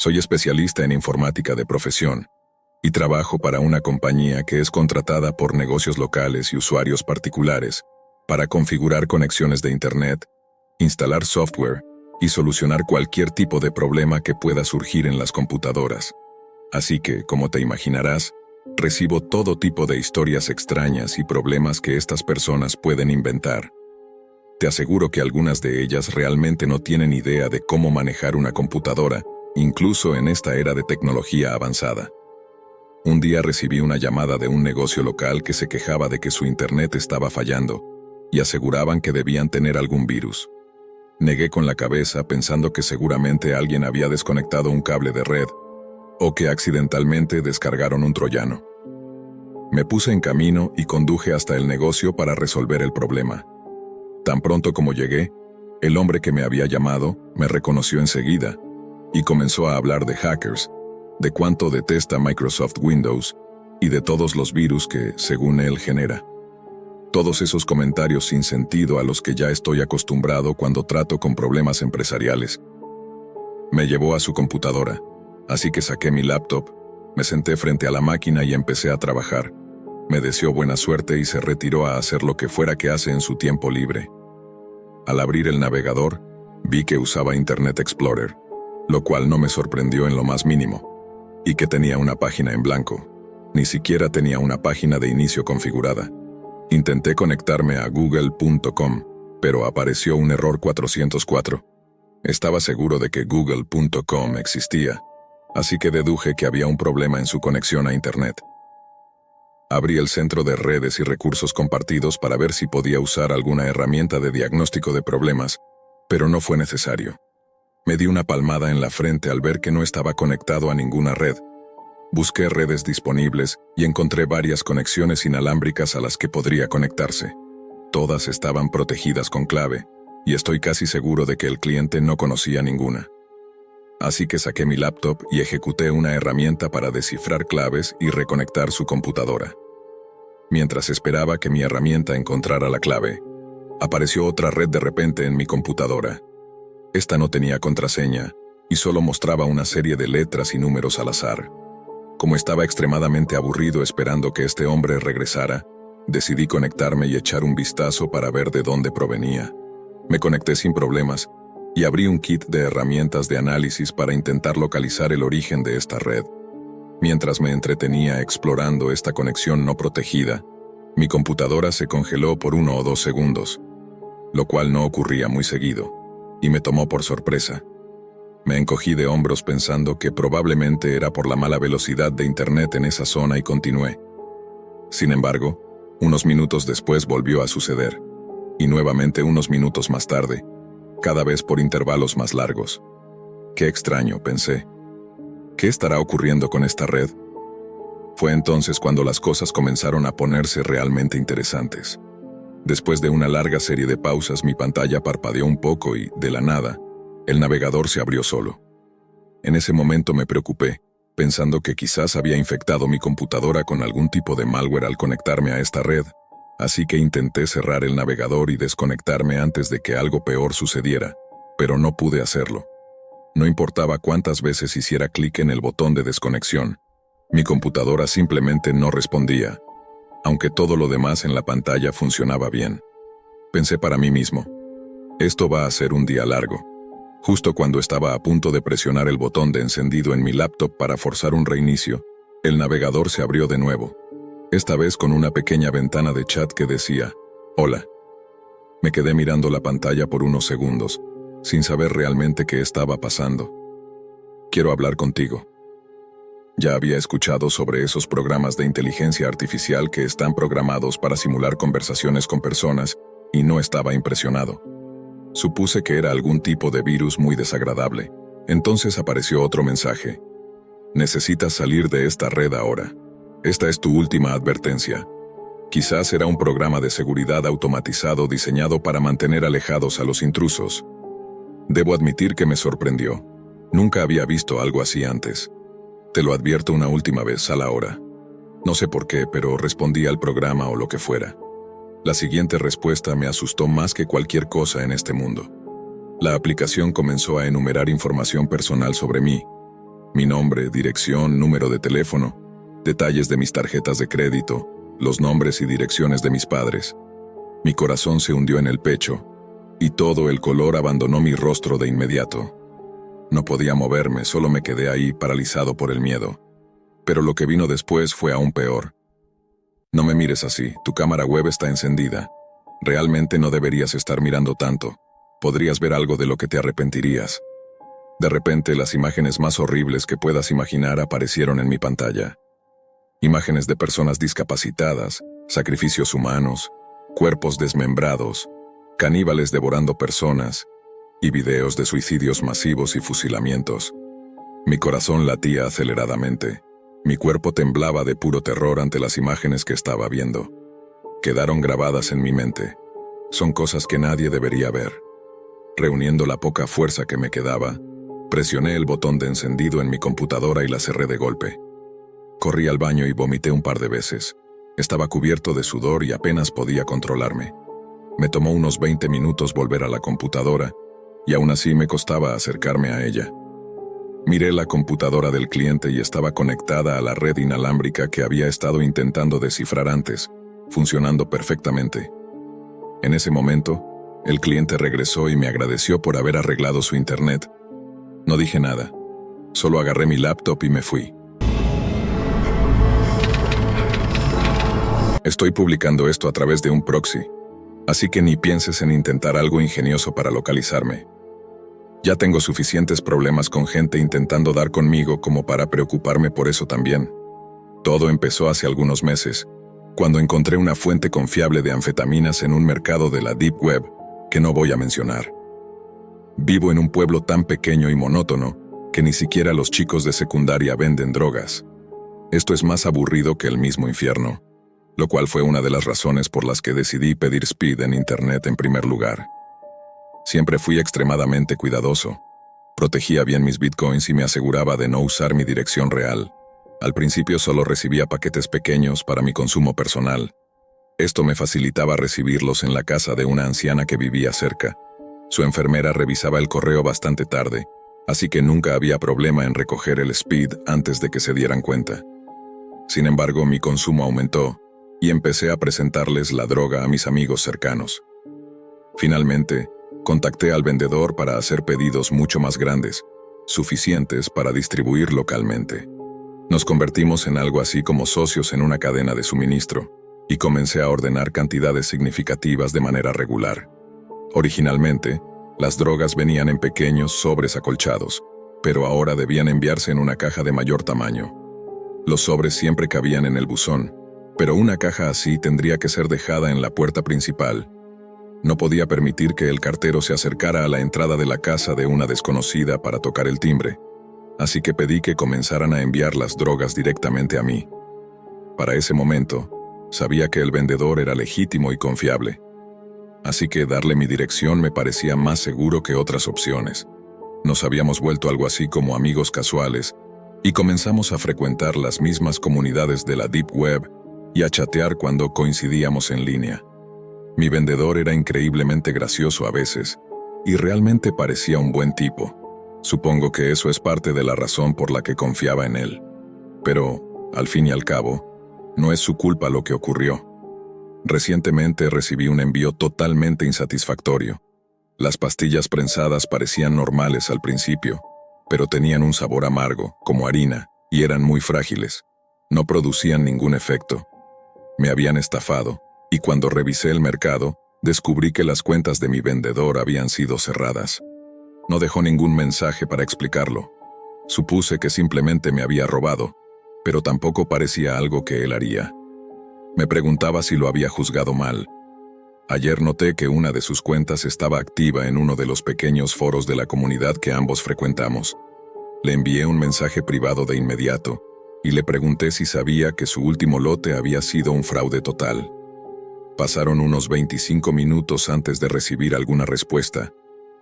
Soy especialista en informática de profesión y trabajo para una compañía que es contratada por negocios locales y usuarios particulares para configurar conexiones de Internet, instalar software y solucionar cualquier tipo de problema que pueda surgir en las computadoras. Así que, como te imaginarás, recibo todo tipo de historias extrañas y problemas que estas personas pueden inventar. Te aseguro que algunas de ellas realmente no tienen idea de cómo manejar una computadora, incluso en esta era de tecnología avanzada. Un día recibí una llamada de un negocio local que se quejaba de que su internet estaba fallando y aseguraban que debían tener algún virus. Negué con la cabeza pensando que seguramente alguien había desconectado un cable de red o que accidentalmente descargaron un troyano. Me puse en camino y conduje hasta el negocio para resolver el problema. Tan pronto como llegué, el hombre que me había llamado me reconoció enseguida y comenzó a hablar de hackers, de cuánto detesta Microsoft Windows y de todos los virus que, según él, genera. Todos esos comentarios sin sentido a los que ya estoy acostumbrado cuando trato con problemas empresariales. Me llevó a su computadora, así que saqué mi laptop, me senté frente a la máquina y empecé a trabajar. Me deseó buena suerte y se retiró a hacer lo que fuera que hace en su tiempo libre. Al abrir el navegador, vi que usaba Internet Explorer, lo cual no me sorprendió en lo más mínimo, y que tenía una página en blanco. Ni siquiera tenía una página de inicio configurada. Intenté conectarme a google.com, pero apareció un error 404. Estaba seguro de que google.com existía, así que deduje que había un problema en su conexión a Internet. Abrí el centro de redes y recursos compartidos para ver si podía usar alguna herramienta de diagnóstico de problemas, pero no fue necesario. Me di una palmada en la frente al ver que no estaba conectado a ninguna red. Busqué redes disponibles y encontré varias conexiones inalámbricas a las que podría conectarse. Todas estaban protegidas con clave, y estoy casi seguro de que el cliente no conocía ninguna. Así que saqué mi laptop y ejecuté una herramienta para descifrar claves y reconectar su computadora. Mientras esperaba que mi herramienta encontrara la clave, apareció otra red de repente en mi computadora. Esta no tenía contraseña y solo mostraba una serie de letras y números al azar. Como estaba extremadamente aburrido esperando que este hombre regresara, decidí conectarme y echar un vistazo para ver de dónde provenía. Me conecté sin problemas y abrí un kit de herramientas de análisis para intentar localizar el origen de esta red. Mientras me entretenía explorando esta conexión no protegida, mi computadora se congeló por 1 o 2 segundos, lo cual no ocurría muy seguido, y me tomó por sorpresa. Me encogí de hombros pensando que probablemente era por la mala velocidad de Internet en esa zona y continué. Sin embargo, unos minutos después volvió a suceder, y nuevamente unos minutos más tarde, cada vez por intervalos más largos. Qué extraño, pensé. ¿Qué estará ocurriendo con esta red? Fue entonces cuando las cosas comenzaron a ponerse realmente interesantes. Después de una larga serie de pausas, mi pantalla parpadeó un poco y, de la nada, el navegador se abrió solo. En ese momento me preocupé, pensando que quizás había infectado mi computadora con algún tipo de malware al conectarme a esta red, así que intenté cerrar el navegador y desconectarme antes de que algo peor sucediera, pero no pude hacerlo. No importaba cuántas veces hiciera clic en el botón de desconexión, mi computadora simplemente no respondía, aunque todo lo demás en la pantalla funcionaba bien. Pensé para mí mismo, esto va a ser un día largo. Justo cuando estaba a punto de presionar el botón de encendido en mi laptop para forzar un reinicio, el navegador se abrió de nuevo, esta vez con una pequeña ventana de chat que decía, «Hola». Me quedé mirando la pantalla por unos segundos, sin saber realmente qué estaba pasando. «Quiero hablar contigo». Ya había escuchado sobre esos programas de inteligencia artificial que están programados para simular conversaciones con personas y no estaba impresionado. Supuse que era algún tipo de virus muy desagradable. Entonces apareció otro mensaje. Necesitas salir de esta red ahora. Esta es tu última advertencia. Quizás era un programa de seguridad automatizado diseñado para mantener alejados a los intrusos. Debo admitir que me sorprendió. Nunca había visto algo así antes. Te lo advierto una última vez, sal ahora. No sé por qué, pero respondí al programa o lo que fuera. La siguiente respuesta me asustó más que cualquier cosa en este mundo. La aplicación comenzó a enumerar información personal sobre mí, Mi nombre, dirección, número de teléfono, detalles de mis tarjetas de crédito, los nombres y direcciones de mis padres. Mi corazón se hundió en el pecho, y todo el color abandonó mi rostro de inmediato. No podía moverme, solo me quedé ahí paralizado por el miedo. Pero lo que vino después fue aún peor. No me mires así, tu cámara web está encendida. Realmente no deberías estar mirando tanto. Podrías ver algo de lo que te arrepentirías. De repente, las imágenes más horribles que puedas imaginar aparecieron en mi pantalla. Imágenes de personas discapacitadas, sacrificios humanos, cuerpos desmembrados, caníbales devorando personas, y videos de suicidios masivos y fusilamientos. Mi corazón latía aceleradamente. Mi cuerpo temblaba de puro terror ante las imágenes que estaba viendo. Quedaron grabadas en mi mente. Son cosas que nadie debería ver. Reuniendo la poca fuerza que me quedaba, presioné el botón de encendido en mi computadora y la cerré de golpe. Corrí al baño y vomité un par de veces. Estaba cubierto de sudor y apenas podía controlarme. Me tomó unos 20 minutos volver a la computadora, y aún así me costaba acercarme a ella. Miré la computadora del cliente y estaba conectada a la red inalámbrica que había estado intentando descifrar antes, funcionando perfectamente. En ese momento, el cliente regresó y me agradeció por haber arreglado su internet. No dije nada, solo agarré mi laptop y me fui. Estoy publicando esto a través de un proxy, así que ni pienses en intentar algo ingenioso para localizarme. Ya tengo suficientes problemas con gente intentando dar conmigo como para preocuparme por eso también. Todo empezó hace algunos meses, cuando encontré una fuente confiable de anfetaminas en un mercado de la Deep Web, que no voy a mencionar. Vivo en un pueblo tan pequeño y monótono que ni siquiera los chicos de secundaria venden drogas. Esto es más aburrido que el mismo infierno, lo cual fue una de las razones por las que decidí pedir speed en internet en primer lugar. Siempre fui extremadamente cuidadoso. Protegía bien mis bitcoins y me aseguraba de no usar mi dirección real. Al principio solo recibía paquetes pequeños para mi consumo personal. Esto me facilitaba recibirlos en la casa de una anciana que vivía cerca. Su enfermera revisaba el correo bastante tarde, así que nunca había problema en recoger el speed antes de que se dieran cuenta. Sin embargo, mi consumo aumentó, y empecé a presentarles la droga a mis amigos cercanos. Finalmente, contacté al vendedor para hacer pedidos mucho más grandes, suficientes para distribuir localmente. Nos convertimos en algo así como socios en una cadena de suministro, y comencé a ordenar cantidades significativas de manera regular. Originalmente, las drogas venían en pequeños sobres acolchados, pero ahora debían enviarse en una caja de mayor tamaño. Los sobres siempre cabían en el buzón, pero una caja así tendría que ser dejada en la puerta principal. No podía permitir que el cartero se acercara a la entrada de la casa de una desconocida para tocar el timbre, así que pedí que comenzaran a enviar las drogas directamente a mí. Para ese momento, sabía que el vendedor era legítimo y confiable, así que darle mi dirección me parecía más seguro que otras opciones. Nos habíamos vuelto algo así como amigos casuales, y comenzamos a frecuentar las mismas comunidades de la Deep Web y a chatear cuando coincidíamos en línea. Mi vendedor era increíblemente gracioso a veces, y realmente parecía un buen tipo. Supongo que eso es parte de la razón por la que confiaba en él. Pero, al fin y al cabo, no es su culpa lo que ocurrió. Recientemente recibí un envío totalmente insatisfactorio. Las pastillas prensadas parecían normales al principio, pero tenían un sabor amargo, como harina, y eran muy frágiles. No producían ningún efecto. Me habían estafado, y cuando revisé el mercado, descubrí que las cuentas de mi vendedor habían sido cerradas. No dejó ningún mensaje para explicarlo. Supuse que simplemente me había robado, pero tampoco parecía algo que él haría. Me preguntaba si lo había juzgado mal. Ayer noté que una de sus cuentas estaba activa en uno de los pequeños foros de la comunidad que ambos frecuentamos. Le envié un mensaje privado de inmediato, y le pregunté si sabía que su último lote había sido un fraude total. Pasaron unos 25 minutos antes de recibir alguna respuesta,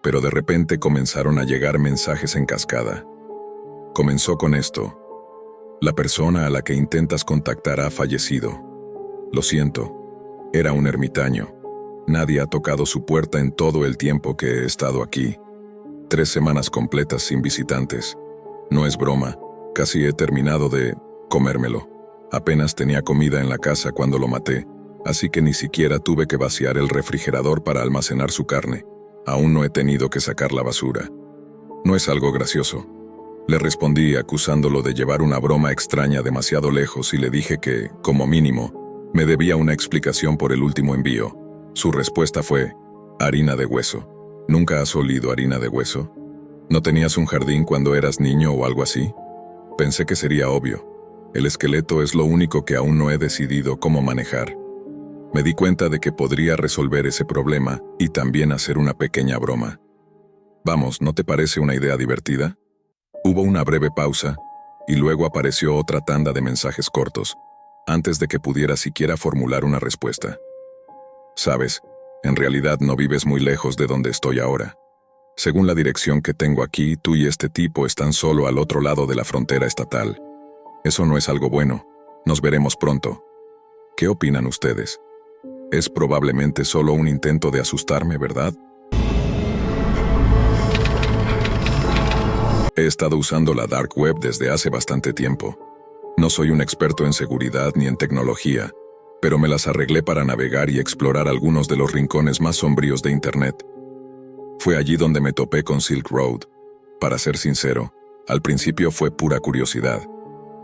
pero de repente comenzaron a llegar mensajes en cascada. Comenzó con esto: la persona a la que intentas contactar ha fallecido. Lo siento, era un ermitaño. Nadie ha tocado su puerta en todo el tiempo que he estado aquí. 3 semanas completas sin visitantes. No es broma, casi he terminado de comérmelo. Apenas tenía comida en la casa cuando lo maté, así que ni siquiera tuve que vaciar el refrigerador para almacenar su carne. Aún no he tenido que sacar la basura. No es algo gracioso. Le respondí acusándolo de llevar una broma extraña demasiado lejos y le dije que, como mínimo, me debía una explicación por el último envío. Su respuesta fue, harina de hueso. ¿Nunca has olido harina de hueso? ¿No tenías un jardín cuando eras niño o algo así? Pensé que sería obvio. El esqueleto es lo único que aún no he decidido cómo manejar. Me di cuenta de que podría resolver ese problema y también hacer una pequeña broma. Vamos, ¿no te parece una idea divertida? Hubo una breve pausa, y luego apareció otra tanda de mensajes cortos, antes de que pudiera siquiera formular una respuesta. Sabes, en realidad no vives muy lejos de donde estoy ahora. Según la dirección que tengo aquí, tú y este tipo están solo al otro lado de la frontera estatal. Eso no es algo bueno. Nos veremos pronto. ¿Qué opinan ustedes? Es probablemente solo un intento de asustarme, ¿verdad? He estado usando la Dark Web desde hace bastante tiempo. No soy un experto en seguridad ni en tecnología, pero me las arreglé para navegar y explorar algunos de los rincones más sombríos de Internet. Fue allí donde me topé con Silk Road. Para ser sincero, al principio fue pura curiosidad.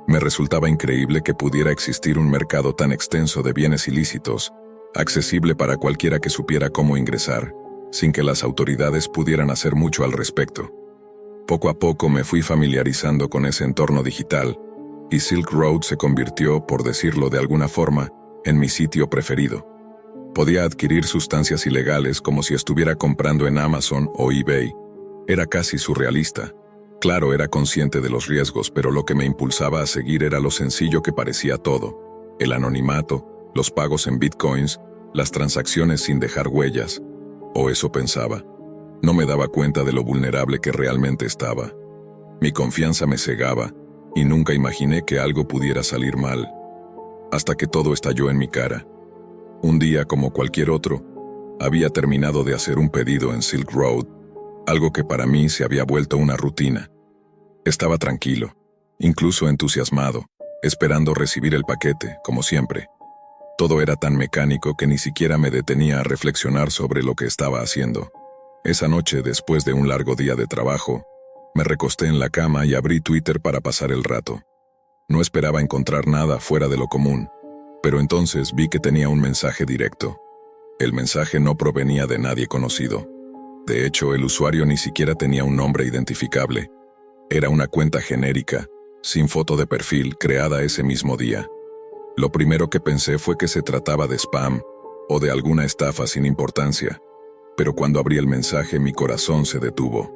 Me resultaba increíble que pudiera existir un mercado tan extenso de bienes ilícitos, accesible para cualquiera que supiera cómo ingresar, sin que las autoridades pudieran hacer mucho al respecto. Poco a poco me fui familiarizando con ese entorno digital, y Silk Road se convirtió, por decirlo de alguna forma, en mi sitio preferido. Podía adquirir sustancias ilegales como si estuviera comprando en Amazon o eBay. Era casi surrealista. Claro, era consciente de los riesgos, pero lo que me impulsaba a seguir era lo sencillo que parecía todo: el anonimato, los pagos en bitcoins, las transacciones sin dejar huellas. O eso pensaba. No me daba cuenta de lo vulnerable que realmente estaba. Mi confianza me cegaba, y nunca imaginé que algo pudiera salir mal. Hasta que todo estalló en mi cara. Un día como cualquier otro, había terminado de hacer un pedido en Silk Road, algo que para mí se había vuelto una rutina. Estaba tranquilo, incluso entusiasmado, esperando recibir el paquete, como siempre. Todo era tan mecánico que ni siquiera me detenía a reflexionar sobre lo que estaba haciendo. Esa noche, después de un largo día de trabajo, me recosté en la cama y abrí Twitter para pasar el rato. No esperaba encontrar nada fuera de lo común, pero entonces vi que tenía un mensaje directo. El mensaje no provenía de nadie conocido. De hecho, el usuario ni siquiera tenía un nombre identificable. Era una cuenta genérica, sin foto de perfil, creada ese mismo día. Lo primero que pensé fue que se trataba de spam o de alguna estafa sin importancia. Pero cuando abrí el mensaje, mi corazón se detuvo.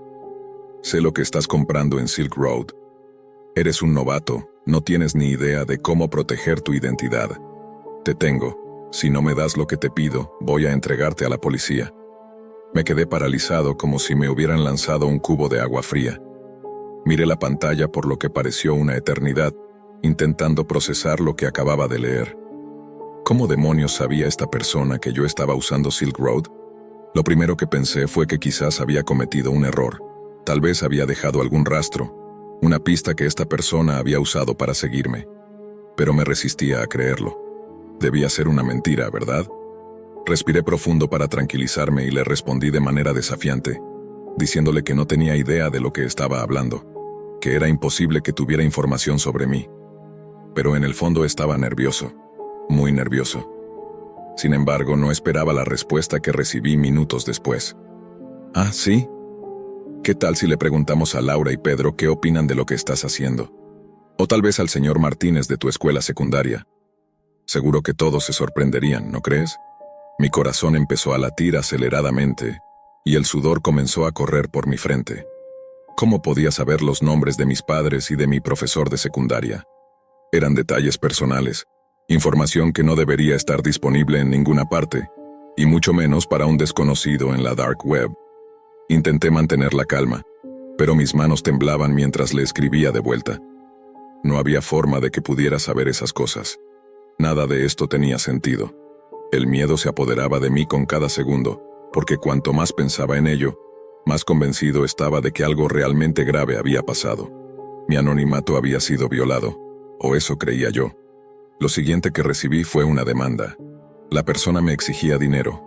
Sé lo que estás comprando en Silk Road. Eres un novato, no tienes ni idea de cómo proteger tu identidad. Te tengo. Si no me das lo que te pido, voy a entregarte a la policía. Me quedé paralizado como si me hubieran lanzado un cubo de agua fría. Miré la pantalla por lo que pareció una eternidad, intentando procesar lo que acababa de leer. ¿Cómo demonios sabía esta persona que yo estaba usando Silk Road? Lo primero que pensé fue que quizás había cometido un error. Tal vez había dejado algún rastro, una pista que esta persona había usado para seguirme. Pero me resistía a creerlo. Debía ser una mentira, ¿verdad? Respiré profundo para tranquilizarme y le respondí de manera desafiante, diciéndole que no tenía idea de lo que estaba hablando, que era imposible que tuviera información sobre mí. Pero en el fondo estaba nervioso, muy nervioso. Sin embargo, no esperaba la respuesta que recibí minutos después. ¿Ah, sí? ¿Qué tal si le preguntamos a Laura y Pedro qué opinan de lo que estás haciendo? O tal vez al señor Martínez de tu escuela secundaria. Seguro que todos se sorprenderían, ¿no crees? Mi corazón empezó a latir aceleradamente, y el sudor comenzó a correr por mi frente. ¿Cómo podía saber los nombres de mis padres y de mi profesor de secundaria? Eran detalles personales, información que no debería estar disponible en ninguna parte, y mucho menos para un desconocido en la Dark Web. Intenté mantener la calma, pero mis manos temblaban mientras le escribía de vuelta. No había forma de que pudiera saber esas cosas. Nada de esto tenía sentido. El miedo se apoderaba de mí con cada segundo, porque cuanto más pensaba en ello, más convencido estaba de que algo realmente grave había pasado. Mi anonimato había sido violado, o eso creía yo. Lo siguiente que recibí fue una demanda. La persona me exigía dinero.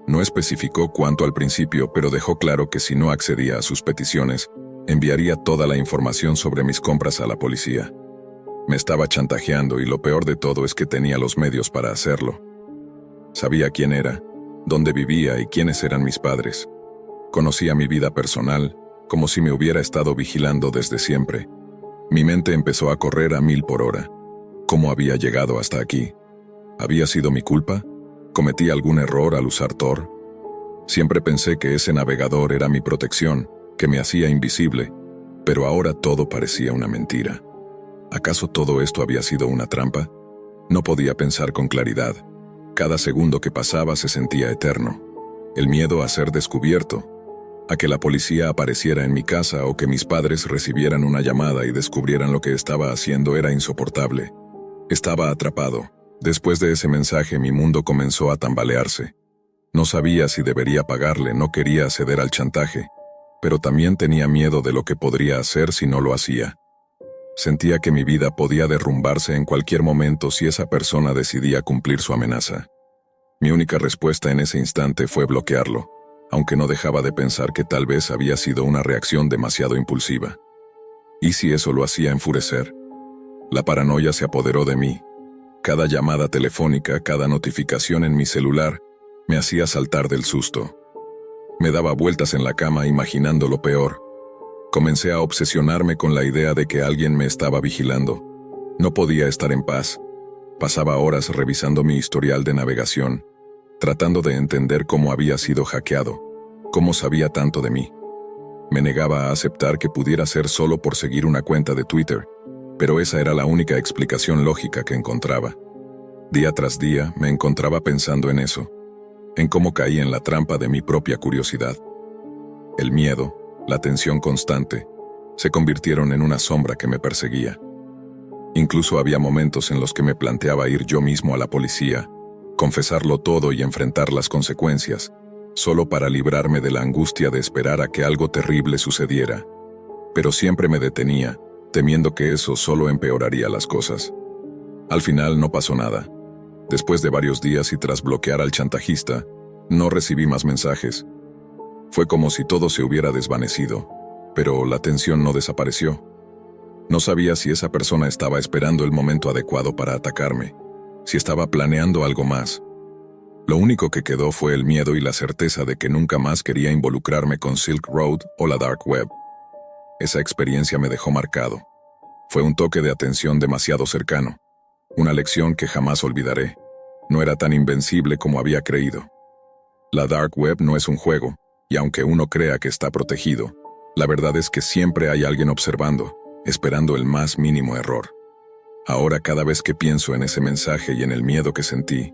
No especificó cuánto al principio, pero dejó claro que si no accedía a sus peticiones, enviaría toda la información sobre mis compras a la policía. Me estaba chantajeando y lo peor de todo es que tenía los medios para hacerlo. Sabía quién era, dónde vivía y quiénes eran mis padres. Conocía mi vida personal, como si me hubiera estado vigilando desde siempre. Mi mente empezó a correr a 1000 por hora. ¿Cómo había llegado hasta aquí? ¿Había sido mi culpa? ¿Cometí algún error al usar Tor? Siempre pensé que ese navegador era mi protección, que me hacía invisible, pero ahora todo parecía una mentira. ¿Acaso todo esto había sido una trampa? No podía pensar con claridad. Cada segundo que pasaba se sentía eterno. El miedo a ser descubierto, a que la policía apareciera en mi casa o que mis padres recibieran una llamada y descubrieran lo que estaba haciendo era insoportable. Estaba atrapado. Después de ese mensaje mi mundo comenzó a tambalearse. No sabía si debería pagarle, no quería ceder al chantaje, pero también tenía miedo de lo que podría hacer si no lo hacía. Sentía que mi vida podía derrumbarse en cualquier momento si esa persona decidía cumplir su amenaza. Mi única respuesta en ese instante fue bloquearlo, aunque no dejaba de pensar que tal vez había sido una reacción demasiado impulsiva. ¿Y si eso lo hacía enfurecer? La paranoia se apoderó de mí. Cada llamada telefónica, cada notificación en mi celular, me hacía saltar del susto. Me daba vueltas en la cama imaginando lo peor. Comencé a obsesionarme con la idea de que alguien me estaba vigilando. No podía estar en paz. Pasaba horas revisando mi historial de navegación, tratando de entender cómo había sido hackeado, cómo sabía tanto de mí. Me negaba a aceptar que pudiera ser solo por seguir una cuenta de Twitter, pero esa era la única explicación lógica que encontraba. Día tras día me encontraba pensando en eso, en cómo caí en la trampa de mi propia curiosidad. El miedo, la tensión constante, se convirtieron en una sombra que me perseguía. Incluso había momentos en los que me planteaba ir yo mismo a la policía, confesarlo todo y enfrentar las consecuencias, solo para librarme de la angustia de esperar a que algo terrible sucediera. Pero siempre me detenía, temiendo que eso solo empeoraría las cosas. Al final no pasó nada. Después de varios días y tras bloquear al chantajista, no recibí más mensajes. Fue como si todo se hubiera desvanecido, pero la tensión no desapareció. No sabía si esa persona estaba esperando el momento adecuado para atacarme, si estaba planeando algo más. Lo único que quedó fue el miedo y la certeza de que nunca más quería involucrarme con Silk Road o la Dark Web. Esa experiencia me dejó marcado. Fue un toque de atención demasiado cercano. Una lección que jamás olvidaré. No era tan invencible como había creído. La Dark Web no es un juego, y aunque uno crea que está protegido, la verdad es que siempre hay alguien observando, esperando el más mínimo error. Ahora cada vez que pienso en ese mensaje y en el miedo que sentí,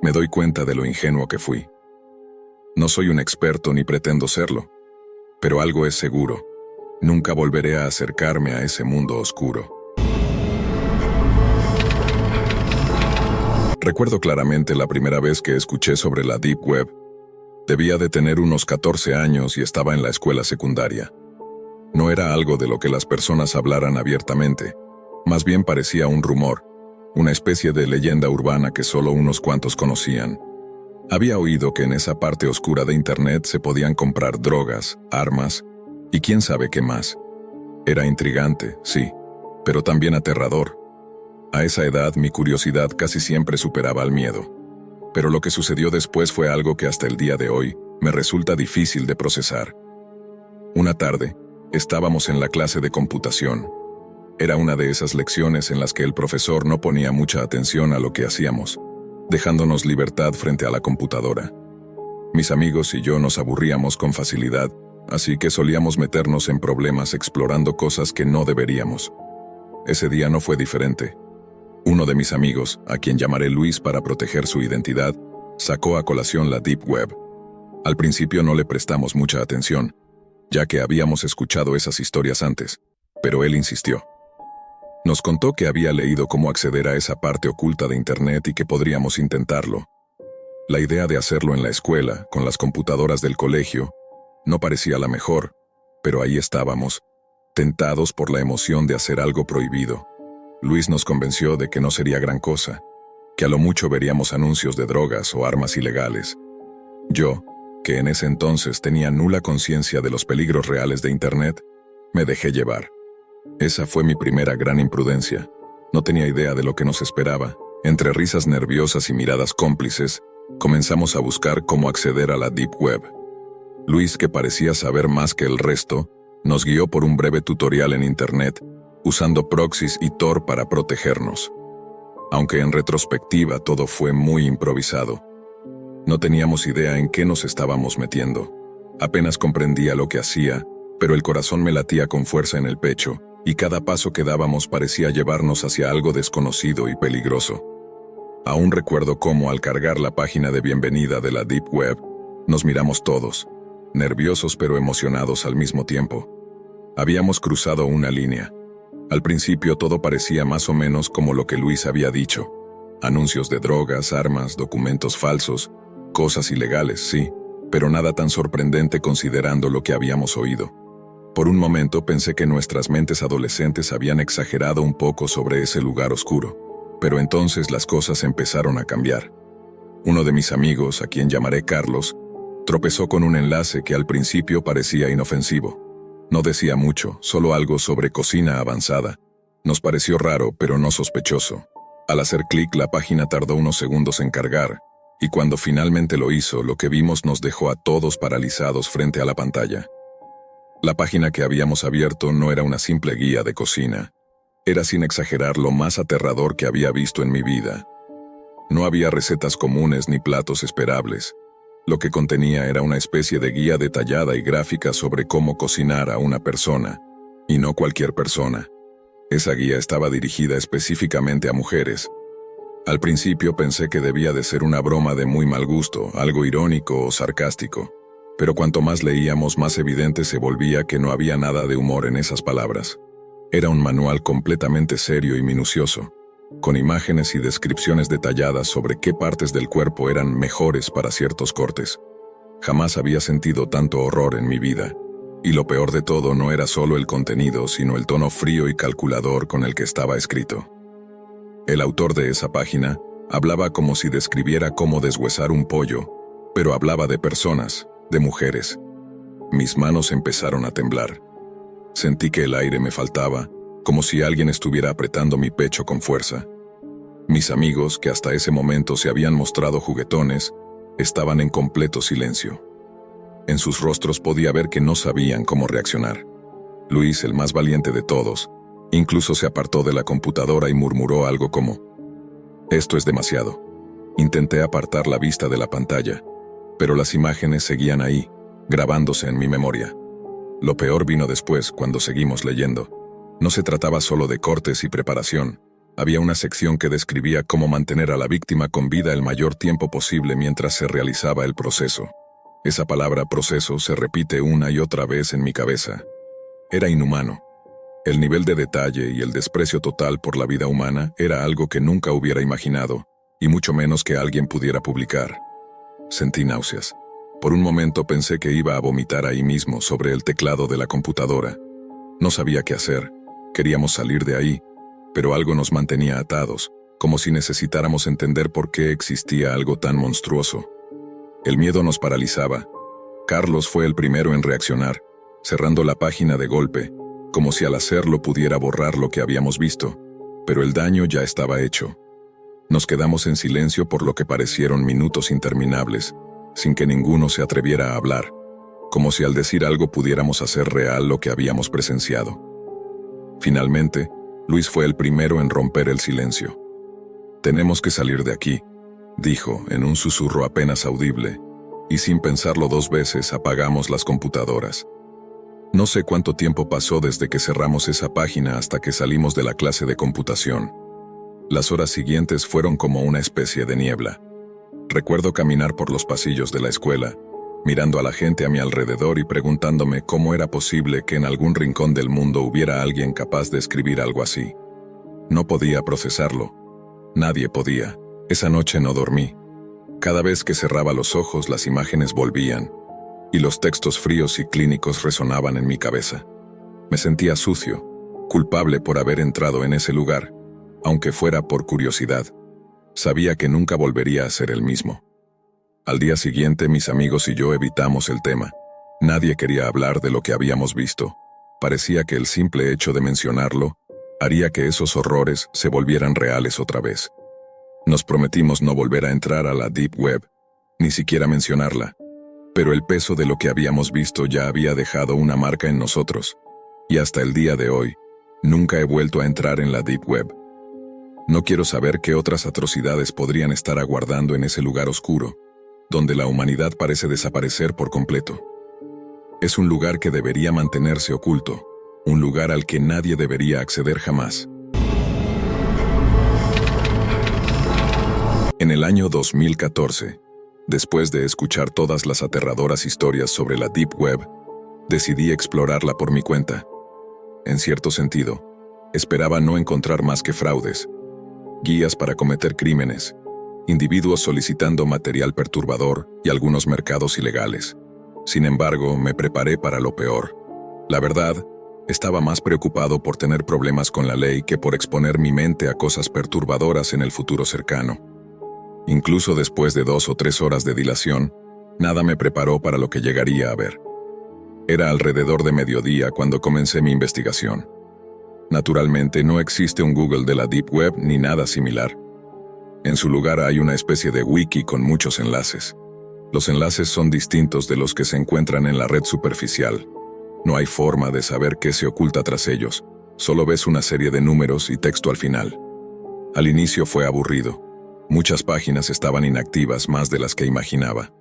me doy cuenta de lo ingenuo que fui. No soy un experto ni pretendo serlo, pero algo es seguro. Nunca volveré a acercarme a ese mundo oscuro. Recuerdo claramente la primera vez que escuché sobre la Deep Web. Debía de tener unos 14 años y estaba en la escuela secundaria. No era algo de lo que las personas hablaran abiertamente. Más bien parecía un rumor, una especie de leyenda urbana que solo unos cuantos conocían. Había oído que en esa parte oscura de Internet se podían comprar drogas, armas y quién sabe qué más. Era intrigante, sí, pero también aterrador. A esa edad mi curiosidad casi siempre superaba al miedo. Pero lo que sucedió después fue algo que hasta el día de hoy me resulta difícil de procesar. Una tarde, estábamos en la clase de computación. Era una de esas lecciones en las que el profesor no ponía mucha atención a lo que hacíamos, dejándonos libertad frente a la computadora. Mis amigos y yo nos aburríamos con facilidad, así que solíamos meternos en problemas explorando cosas que no deberíamos. Ese día no fue diferente. Uno de mis amigos, a quien llamaré Luis para proteger su identidad, sacó a colación la Deep Web. Al principio no le prestamos mucha atención, ya que habíamos escuchado esas historias antes, pero él insistió. Nos contó que había leído cómo acceder a esa parte oculta de Internet y que podríamos intentarlo. La idea de hacerlo en la escuela, con las computadoras del colegio, no parecía la mejor, pero ahí estábamos. tentados por la emoción de hacer algo prohibido. Luis nos convenció de que no sería gran cosa, que a lo mucho veríamos anuncios de drogas o armas ilegales. Yo, que en ese entonces tenía nula conciencia de los peligros reales de Internet, me dejé llevar. Esa fue mi primera gran imprudencia. No tenía idea de lo que nos esperaba. Entre risas nerviosas y miradas cómplices, comenzamos a buscar cómo acceder a la Deep Web. Luis, que parecía saber más que el resto, nos guió por un breve tutorial en Internet, usando proxies y Tor para protegernos. Aunque en retrospectiva todo fue muy improvisado. No teníamos idea en qué nos estábamos metiendo. Apenas comprendía lo que hacía, pero el corazón me latía con fuerza en el pecho, y cada paso que dábamos parecía llevarnos hacia algo desconocido y peligroso. Aún recuerdo cómo, al cargar la página de bienvenida de la Deep Web, nos miramos todos, nerviosos pero emocionados al mismo tiempo. Habíamos cruzado una línea. Al principio todo parecía más o menos como lo que Luis había dicho. Anuncios de drogas, armas, documentos falsos, cosas ilegales, sí, pero nada tan sorprendente considerando lo que habíamos oído. Por un momento pensé que nuestras mentes adolescentes habían exagerado un poco sobre ese lugar oscuro, pero entonces las cosas empezaron a cambiar. Uno de mis amigos, a quien llamaré Carlos, tropezó con un enlace que al principio parecía inofensivo. No decía mucho, solo algo sobre cocina avanzada. Nos pareció raro, pero no sospechoso. Al hacer clic, la página tardó unos segundos en cargar, y cuando finalmente lo hizo, lo que vimos nos dejó a todos paralizados frente a la pantalla. La página que habíamos abierto no era una simple guía de cocina. Era, sin exagerar, lo más aterrador que había visto en mi vida. No había recetas comunes ni platos esperables. Lo que contenía era una especie de guía detallada y gráfica sobre cómo cocinar a una persona, y no cualquier persona. Esa guía estaba dirigida específicamente a mujeres. Al principio pensé que debía de ser una broma de muy mal gusto, algo irónico o sarcástico, pero cuanto más leíamos, más evidente se volvía que no había nada de humor en esas palabras. Era un manual completamente serio y minucioso, con imágenes y descripciones detalladas sobre qué partes del cuerpo eran mejores para ciertos cortes. Jamás había sentido tanto horror en mi vida. Y lo peor de todo no era solo el contenido, sino el tono frío y calculador con el que estaba escrito. El autor de esa página hablaba como si describiera cómo deshuesar un pollo, pero hablaba de personas, de mujeres. Mis manos empezaron a temblar. Sentí que el aire me faltaba, como si alguien estuviera apretando mi pecho con fuerza. Mis amigos, que hasta ese momento se habían mostrado juguetones, estaban en completo silencio. En sus rostros podía ver que no sabían cómo reaccionar. Luis, el más valiente de todos, incluso se apartó de la computadora y murmuró algo como: «Esto es demasiado». Intenté apartar la vista de la pantalla, pero las imágenes seguían ahí, grabándose en mi memoria. Lo peor vino después, cuando seguimos leyendo. No se trataba solo de cortes y preparación. Había una sección que describía cómo mantener a la víctima con vida el mayor tiempo posible mientras se realizaba el proceso. Esa palabra proceso se repite una y otra vez en mi cabeza. Era inhumano. El nivel de detalle y el desprecio total por la vida humana era algo que nunca hubiera imaginado, y mucho menos que alguien pudiera publicar. Sentí náuseas. Por un momento pensé que iba a vomitar ahí mismo sobre el teclado de la computadora. No sabía qué hacer. Queríamos salir de ahí, pero algo nos mantenía atados, como si necesitáramos entender por qué existía algo tan monstruoso. El miedo nos paralizaba. Carlos fue el primero en reaccionar, cerrando la página de golpe, como si al hacerlo pudiera borrar lo que habíamos visto, pero el daño ya estaba hecho. Nos quedamos en silencio por lo que parecieron minutos interminables, sin que ninguno se atreviera a hablar, como si al decir algo pudiéramos hacer real lo que habíamos presenciado. Finalmente, Luis fue el primero en romper el silencio. «Tenemos que salir de aquí», dijo en un susurro apenas audible, y sin pensarlo dos veces apagamos las computadoras. No sé cuánto tiempo pasó desde que cerramos esa página hasta que salimos de la clase de computación. Las horas siguientes fueron como una especie de niebla. Recuerdo caminar por los pasillos de la escuela, mirando a la gente a mi alrededor y preguntándome cómo era posible que en algún rincón del mundo hubiera alguien capaz de escribir algo así. No podía procesarlo. Nadie podía. Esa noche no dormí. Cada vez que cerraba los ojos, las imágenes volvían, y los textos fríos y clínicos resonaban en mi cabeza. Me sentía sucio, culpable por haber entrado en ese lugar, aunque fuera por curiosidad. Sabía que nunca volvería a ser el mismo. Al día siguiente, mis amigos y yo evitamos el tema. Nadie quería hablar de lo que habíamos visto. Parecía que el simple hecho de mencionarlo haría que esos horrores se volvieran reales otra vez. Nos prometimos no volver a entrar a la Deep Web, ni siquiera mencionarla. Pero el peso de lo que habíamos visto ya había dejado una marca en nosotros. Y hasta el día de hoy, nunca he vuelto a entrar en la Deep Web. No quiero saber qué otras atrocidades podrían estar aguardando en ese lugar oscuro, donde la humanidad parece desaparecer por completo. Es un lugar que debería mantenerse oculto, un lugar al que nadie debería acceder jamás. En el año 2014, después de escuchar todas las aterradoras historias sobre la Deep Web, decidí explorarla por mi cuenta. En cierto sentido, esperaba no encontrar más que fraudes, guías para cometer crímenes, individuos solicitando material perturbador y algunos mercados ilegales. Sin embargo, me preparé para lo peor. La verdad, estaba más preocupado por tener problemas con la ley que por exponer mi mente a cosas perturbadoras en el futuro cercano. Incluso después de 2 o 3 horas de dilación, nada me preparó para lo que llegaría a ver. Era alrededor de mediodía cuando comencé mi investigación. Naturalmente, no existe un Google de la Deep Web ni nada similar. En su lugar hay una especie de wiki con muchos enlaces. Los enlaces son distintos de los que se encuentran en la red superficial. No hay forma de saber qué se oculta tras ellos. Solo ves una serie de números y texto al final. Al inicio fue aburrido. Muchas páginas estaban inactivas, más de las que imaginaba.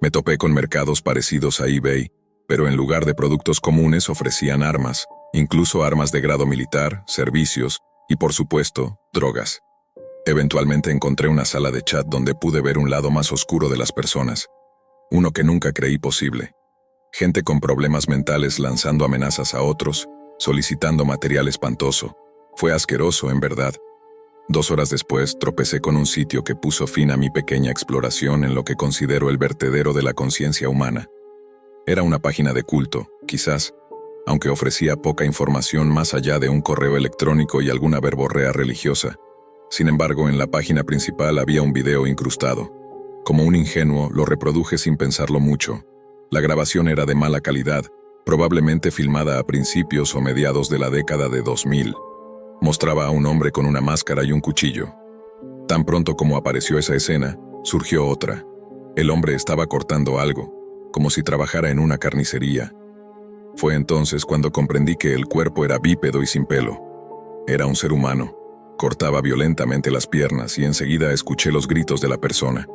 Me topé con mercados parecidos a eBay, pero en lugar de productos comunes ofrecían armas, incluso armas de grado militar, servicios y, por supuesto, drogas. Eventualmente encontré una sala de chat donde pude ver un lado más oscuro de las personas, uno que nunca creí posible. Gente con problemas mentales lanzando amenazas a otros, solicitando material espantoso. Fue asqueroso, en verdad. 2 horas después, tropecé con un sitio que puso fin a mi pequeña exploración en lo que considero el vertedero de la conciencia humana. Era una página de culto, quizás, aunque ofrecía poca información más allá de un correo electrónico y alguna verborrea religiosa. Sin embargo, en la página principal había un video incrustado. Como un ingenuo, lo reproduje sin pensarlo mucho. La grabación era de mala calidad, probablemente filmada a principios o mediados de la década de 2000. Mostraba a un hombre con una máscara y un cuchillo. Tan pronto como apareció esa escena, surgió otra. El hombre estaba cortando algo, como si trabajara en una carnicería. Fue entonces cuando comprendí que el cuerpo era bípedo y sin pelo. Era un ser humano. Cortaba violentamente las piernas y enseguida escuché los gritos de la persona.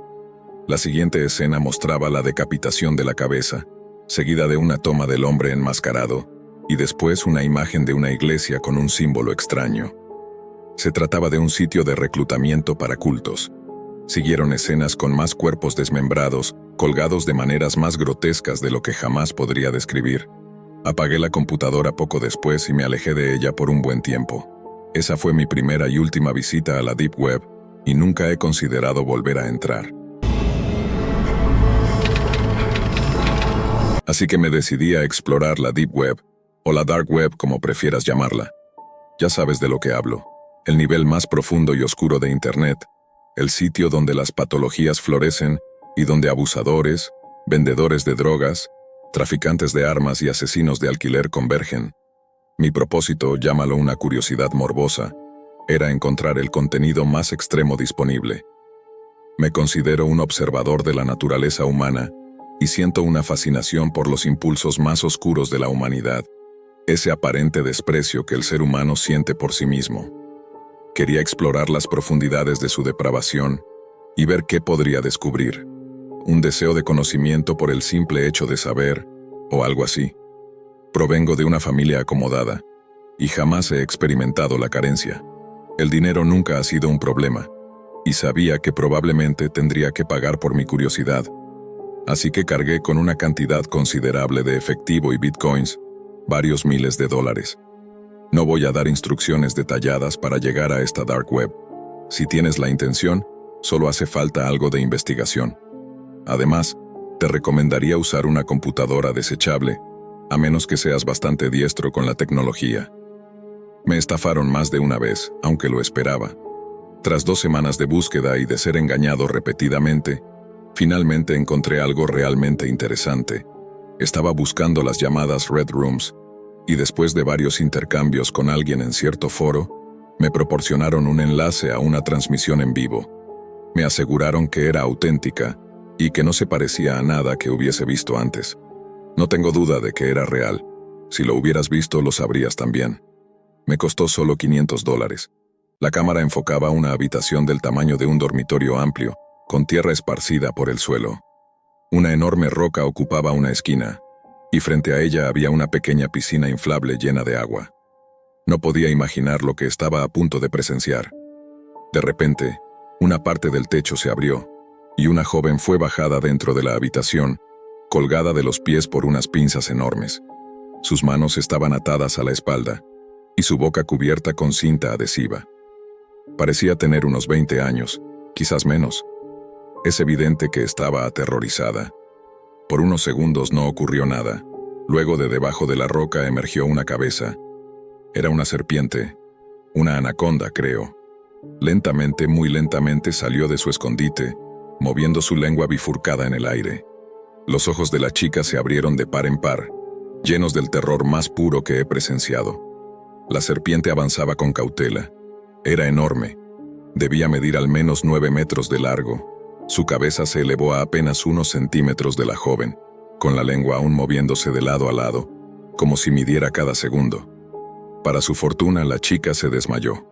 La siguiente escena mostraba la decapitación de la cabeza, seguida de una toma del hombre enmascarado, y después una imagen de una iglesia con un símbolo extraño. Se trataba de un sitio de reclutamiento para cultos. Siguieron escenas con más cuerpos desmembrados, colgados de maneras más grotescas de lo que jamás podría describir. Apagué la computadora poco después y me alejé de ella por un buen tiempo. Esa fue mi primera y última visita a la Deep Web, y nunca he considerado volver a entrar. Así que me decidí a explorar la Deep Web, o la Dark Web como prefieras llamarla. Ya sabes de lo que hablo. El nivel más profundo y oscuro de Internet, el sitio donde las patologías florecen y donde abusadores, vendedores de drogas, traficantes de armas y asesinos de alquiler convergen. Mi propósito, llámalo una curiosidad morbosa, era encontrar el contenido más extremo disponible. Me considero un observador de la naturaleza humana y siento una fascinación por los impulsos más oscuros de la humanidad, ese aparente desprecio que el ser humano siente por sí mismo. Quería explorar las profundidades de su depravación y ver qué podría descubrir. Un deseo de conocimiento por el simple hecho de saber, o algo así. Provengo de una familia acomodada, y jamás he experimentado la carencia. El dinero nunca ha sido un problema, y sabía que probablemente tendría que pagar por mi curiosidad. Así que cargué con una cantidad considerable de efectivo y bitcoins, varios miles de dólares. No voy a dar instrucciones detalladas para llegar a esta dark web. Si tienes la intención, solo hace falta algo de investigación. Además, te recomendaría usar una computadora desechable, a menos que seas bastante diestro con la tecnología. Me estafaron más de una vez, aunque lo esperaba. Tras 2 semanas de búsqueda y de ser engañado repetidamente, finalmente encontré algo realmente interesante. Estaba buscando las llamadas Red Rooms, y después de varios intercambios con alguien en cierto foro, me proporcionaron un enlace a una transmisión en vivo. Me aseguraron que era auténtica y que no se parecía a nada que hubiese visto antes. No tengo duda de que era real. Si lo hubieras visto, lo sabrías también. Me costó solo $500. La cámara enfocaba una habitación del tamaño de un dormitorio amplio, con tierra esparcida por el suelo. Una enorme roca ocupaba una esquina, y frente a ella había una pequeña piscina inflable llena de agua. No podía imaginar lo que estaba a punto de presenciar. De repente, una parte del techo se abrió, y una joven fue bajada dentro de la habitación, colgada de los pies por unas pinzas enormes. Sus manos estaban atadas a la espalda, y su boca cubierta con cinta adhesiva. Parecía tener unos 20 años, quizás menos. Es evidente que estaba aterrorizada. Por unos segundos no ocurrió nada. Luego de debajo de la roca emergió una cabeza. Era una serpiente, una anaconda, creo. Lentamente, muy lentamente salió de su escondite, moviendo su lengua bifurcada en el aire. Los ojos de la chica se abrieron de par en par, llenos del terror más puro que he presenciado. La serpiente avanzaba con cautela. Era enorme. Debía medir al menos 9 metros de largo. Su cabeza se elevó a apenas unos centímetros de la joven, con la lengua aún moviéndose de lado a lado, como si midiera cada segundo. Para su fortuna, la chica se desmayó.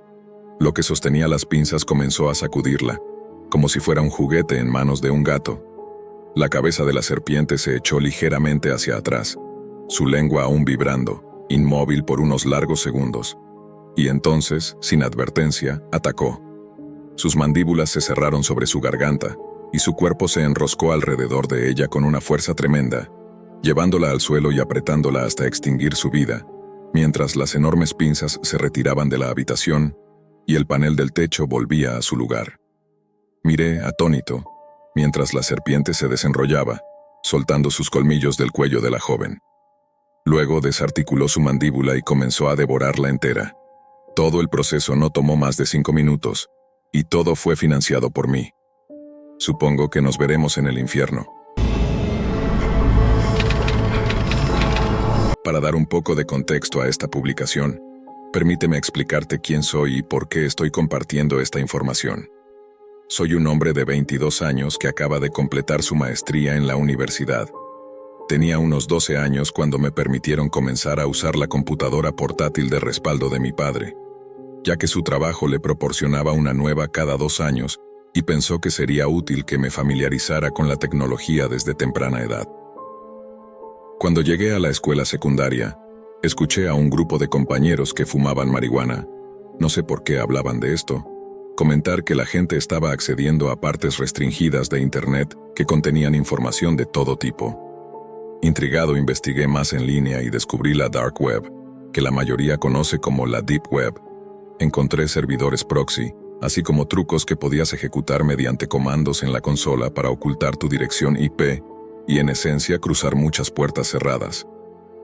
Lo que sostenía las pinzas comenzó a sacudirla, como si fuera un juguete en manos de un gato. La cabeza de la serpiente se echó ligeramente hacia atrás, su lengua aún vibrando, inmóvil por unos largos segundos. Y entonces, sin advertencia, atacó. Sus mandíbulas se cerraron sobre su garganta, y su cuerpo se enroscó alrededor de ella con una fuerza tremenda, llevándola al suelo y apretándola hasta extinguir su vida, mientras las enormes pinzas se retiraban de la habitación y el panel del techo volvía a su lugar. Miré, atónito, mientras la serpiente se desenrollaba, soltando sus colmillos del cuello de la joven. Luego desarticuló su mandíbula y comenzó a devorarla entera. Todo el proceso no tomó más de 5 minutos, y todo fue financiado por mí. Supongo que nos veremos en el infierno. Para dar un poco de contexto a esta publicación, permíteme explicarte quién soy y por qué estoy compartiendo esta información. Soy un hombre de 22 años que acaba de completar su maestría en la universidad. Tenía unos 12 años cuando me permitieron comenzar a usar la computadora portátil de respaldo de mi padre, ya que su trabajo le proporcionaba una nueva cada 2 años y pensó que sería útil que me familiarizara con la tecnología desde temprana edad. Cuando llegué a la escuela secundaria, escuché a un grupo de compañeros que fumaban marihuana, no sé por qué hablaban de esto, comentar que la gente estaba accediendo a partes restringidas de Internet que contenían información de todo tipo. Intrigado, investigué más en línea y descubrí la Dark Web, que la mayoría conoce como la Deep Web. Encontré servidores proxy, así como trucos que podías ejecutar mediante comandos en la consola para ocultar tu dirección IP y, en esencia, cruzar muchas puertas cerradas.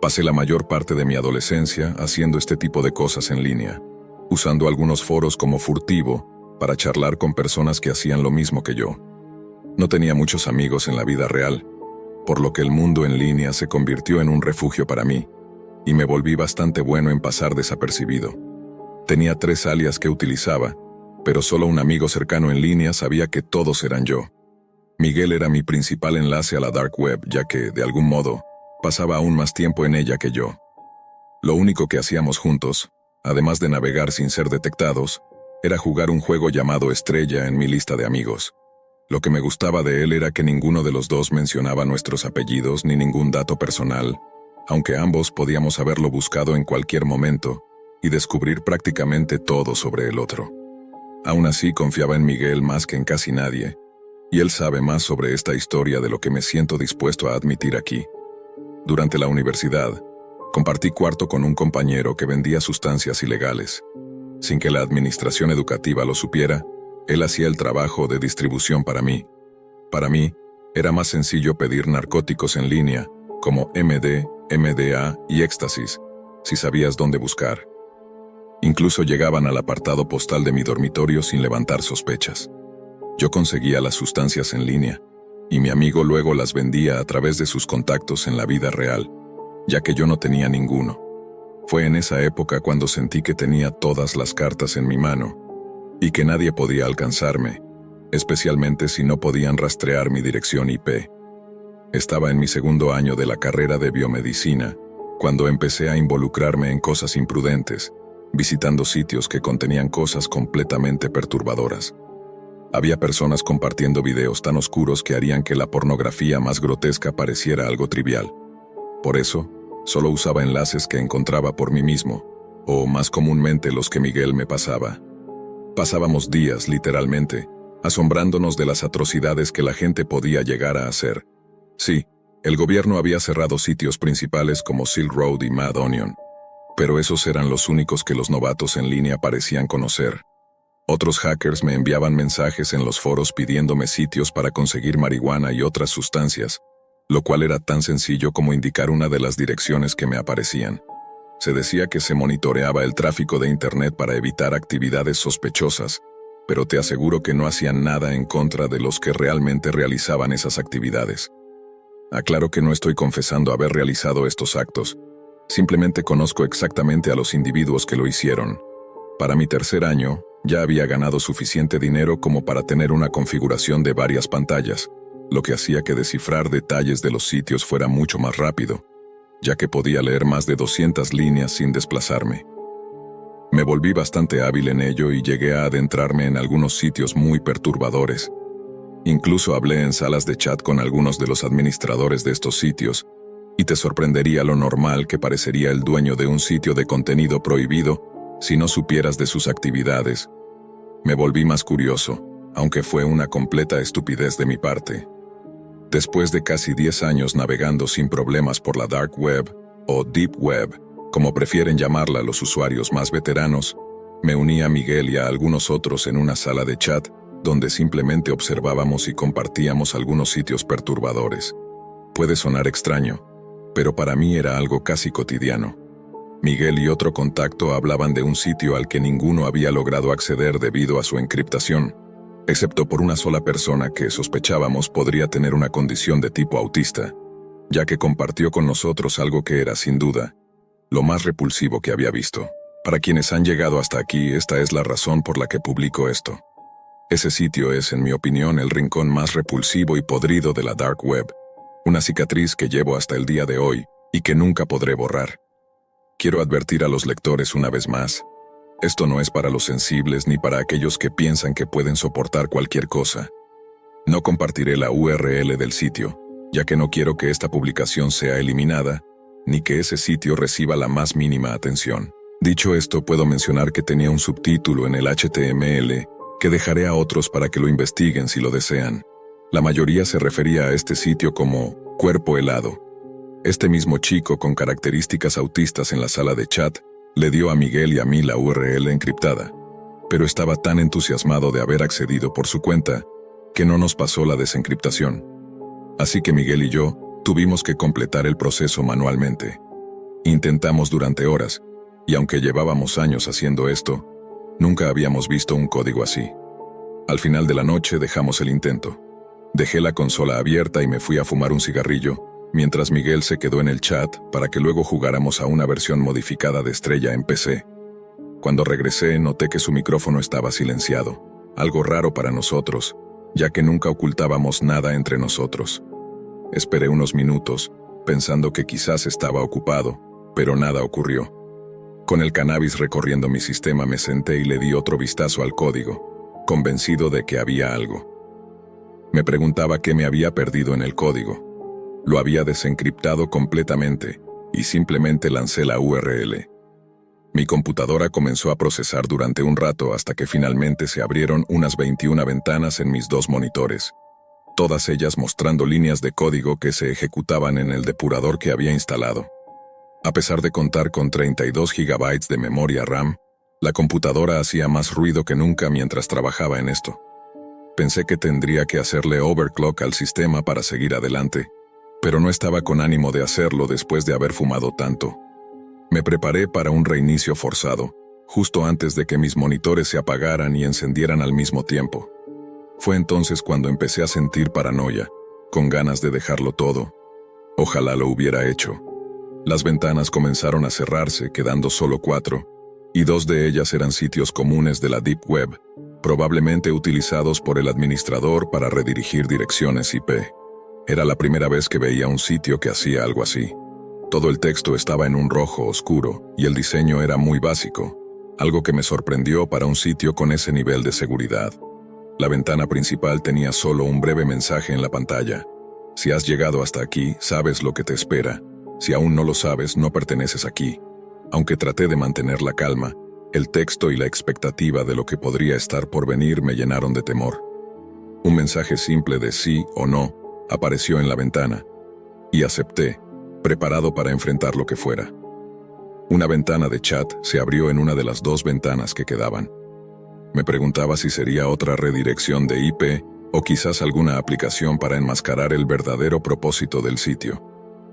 Pasé la mayor parte de mi adolescencia haciendo este tipo de cosas en línea, usando algunos foros como Furtivo para charlar con personas que hacían lo mismo que yo. No tenía muchos amigos en la vida real, por lo que el mundo en línea se convirtió en un refugio para mí, y me volví bastante bueno en pasar desapercibido. Tenía 3 alias que utilizaba, pero solo un amigo cercano en línea sabía que todos eran yo. Miguel era mi principal enlace a la Dark Web, ya que, de algún modo, pasaba aún más tiempo en ella que yo. Lo único que hacíamos juntos, además de navegar sin ser detectados, era jugar un juego llamado Estrella en mi lista de amigos. Lo que me gustaba de él era que ninguno de los dos mencionaba nuestros apellidos ni ningún dato personal, aunque ambos podíamos haberlo buscado en cualquier momento y descubrir prácticamente todo sobre el otro. Aún así, confiaba en Miguel más que en casi nadie, y él sabe más sobre esta historia de lo que me siento dispuesto a admitir aquí. Durante la universidad, compartí cuarto con un compañero que vendía sustancias ilegales. Sin que la administración educativa lo supiera, él hacía el trabajo de distribución para mí. Para mí, era más sencillo pedir narcóticos en línea, como MD MDA y éxtasis, si sabías dónde buscar. Incluso llegaban al apartado postal de mi dormitorio sin levantar sospechas. Yo conseguía las sustancias en línea, y mi amigo luego las vendía a través de sus contactos en la vida real, ya que yo no tenía ninguno. Fue en esa época cuando sentí que tenía todas las cartas en mi mano, y que nadie podía alcanzarme, especialmente si no podían rastrear mi dirección IP. Estaba en mi segundo año de la carrera de biomedicina, cuando empecé a involucrarme en cosas imprudentes, visitando sitios que contenían cosas completamente perturbadoras. Había personas compartiendo videos tan oscuros que harían que la pornografía más grotesca pareciera algo trivial. Por eso, solo usaba enlaces que encontraba por mí mismo, o más comúnmente los que Miguel me pasaba. Pasábamos días, literalmente, asombrándonos de las atrocidades que la gente podía llegar a hacer. Sí, el gobierno había cerrado sitios principales como Silk Road y Mad Onion, pero esos eran los únicos que los novatos en línea parecían conocer. Otros hackers me enviaban mensajes en los foros pidiéndome sitios para conseguir marihuana y otras sustancias, lo cual era tan sencillo como indicar una de las direcciones que me aparecían. Se decía que se monitoreaba el tráfico de Internet para evitar actividades sospechosas, pero te aseguro que no hacían nada en contra de los que realmente realizaban esas actividades. Aclaro que no estoy confesando haber realizado estos actos, simplemente conozco exactamente a los individuos que lo hicieron. Para mi tercer año, ya había ganado suficiente dinero como para tener una configuración de varias pantallas, lo que hacía que descifrar detalles de los sitios fuera mucho más rápido, ya que podía leer más de 200 líneas sin desplazarme. Me volví bastante hábil en ello y llegué a adentrarme en algunos sitios muy perturbadores. Incluso hablé en salas de chat con algunos de los administradores de estos sitios, y te sorprendería lo normal que parecería el dueño de un sitio de contenido prohibido si no supieras de sus actividades. Me volví más curioso, aunque fue una completa estupidez de mi parte. Después de casi 10 años navegando sin problemas por la Dark Web, o Deep Web, como prefieren llamarla los usuarios más veteranos, me uní a Miguel y a algunos otros en una sala de chat, donde simplemente observábamos y compartíamos algunos sitios perturbadores. Puede sonar extraño, pero para mí era algo casi cotidiano. Miguel y otro contacto hablaban de un sitio al que ninguno había logrado acceder debido a su encriptación, excepto por una sola persona que sospechábamos podría tener una condición de tipo autista, ya que compartió con nosotros algo que era, sin duda, lo más repulsivo que había visto. Para quienes han llegado hasta aquí, esta es la razón por la que publico esto. Ese sitio es, en mi opinión, el rincón más repulsivo y podrido de la Dark Web, una cicatriz que llevo hasta el día de hoy y que nunca podré borrar. Quiero advertir a los lectores una vez más, esto no es para los sensibles ni para aquellos que piensan que pueden soportar cualquier cosa. No compartiré la URL del sitio, ya que no quiero que esta publicación sea eliminada, ni que ese sitio reciba la más mínima atención. Dicho esto, puedo mencionar que tenía un subtítulo en el HTML que dejaré a otros para que lo investiguen si lo desean. La mayoría se refería a este sitio como cuerpo helado. Este mismo chico con características autistas en la sala de chat le dio a Miguel y a mí la URL encriptada, pero estaba tan entusiasmado de haber accedido por su cuenta que no nos pasó la desencriptación. Así que Miguel y yo tuvimos que completar el proceso manualmente. Intentamos durante horas, y aunque llevábamos años haciendo esto, nunca habíamos visto un código así. Al final de la noche dejamos el intento. Dejé la consola abierta y me fui a fumar un cigarrillo, mientras Miguel se quedó en el chat para que luego jugáramos a una versión modificada de Estrella en PC. Cuando regresé, noté que su micrófono estaba silenciado, algo raro para nosotros, ya que nunca ocultábamos nada entre nosotros. Esperé unos minutos, pensando que quizás estaba ocupado, pero nada ocurrió. Con el cannabis recorriendo mi sistema me senté y le di otro vistazo al código, convencido de que había algo. Me preguntaba qué me había perdido en el código. Lo había desencriptado completamente, y simplemente lancé la URL. Mi computadora comenzó a procesar durante un rato hasta que finalmente se abrieron unas 21 ventanas en mis dos monitores, todas ellas mostrando líneas de código que se ejecutaban en el depurador que había instalado. A pesar de contar con 32 GB de memoria RAM, la computadora hacía más ruido que nunca mientras trabajaba en esto. Pensé que tendría que hacerle overclock al sistema para seguir adelante, pero no estaba con ánimo de hacerlo después de haber fumado tanto. Me preparé para un reinicio forzado, justo antes de que mis monitores se apagaran y encendieran al mismo tiempo. Fue entonces cuando empecé a sentir paranoia, con ganas de dejarlo todo. Ojalá lo hubiera hecho. Las ventanas comenzaron a cerrarse, quedando solo 4, y 2 de ellas eran sitios comunes de la Deep Web, probablemente utilizados por el administrador para redirigir direcciones IP. Era la primera vez que veía un sitio que hacía algo así. Todo el texto estaba en un rojo oscuro y el diseño era muy básico, algo que me sorprendió para un sitio con ese nivel de seguridad. La ventana principal tenía solo un breve mensaje en la pantalla. Si has llegado hasta aquí, sabes lo que te espera. Si aún no lo sabes, no perteneces aquí. Aunque traté de mantener la calma, el texto y la expectativa de lo que podría estar por venir me llenaron de temor. Un mensaje simple de sí o no apareció en la ventana, y acepté, preparado para enfrentar lo que fuera. Una ventana de chat se abrió en una de las 2 ventanas que quedaban. Me preguntaba si sería otra redirección de IP o quizás alguna aplicación para enmascarar el verdadero propósito del sitio.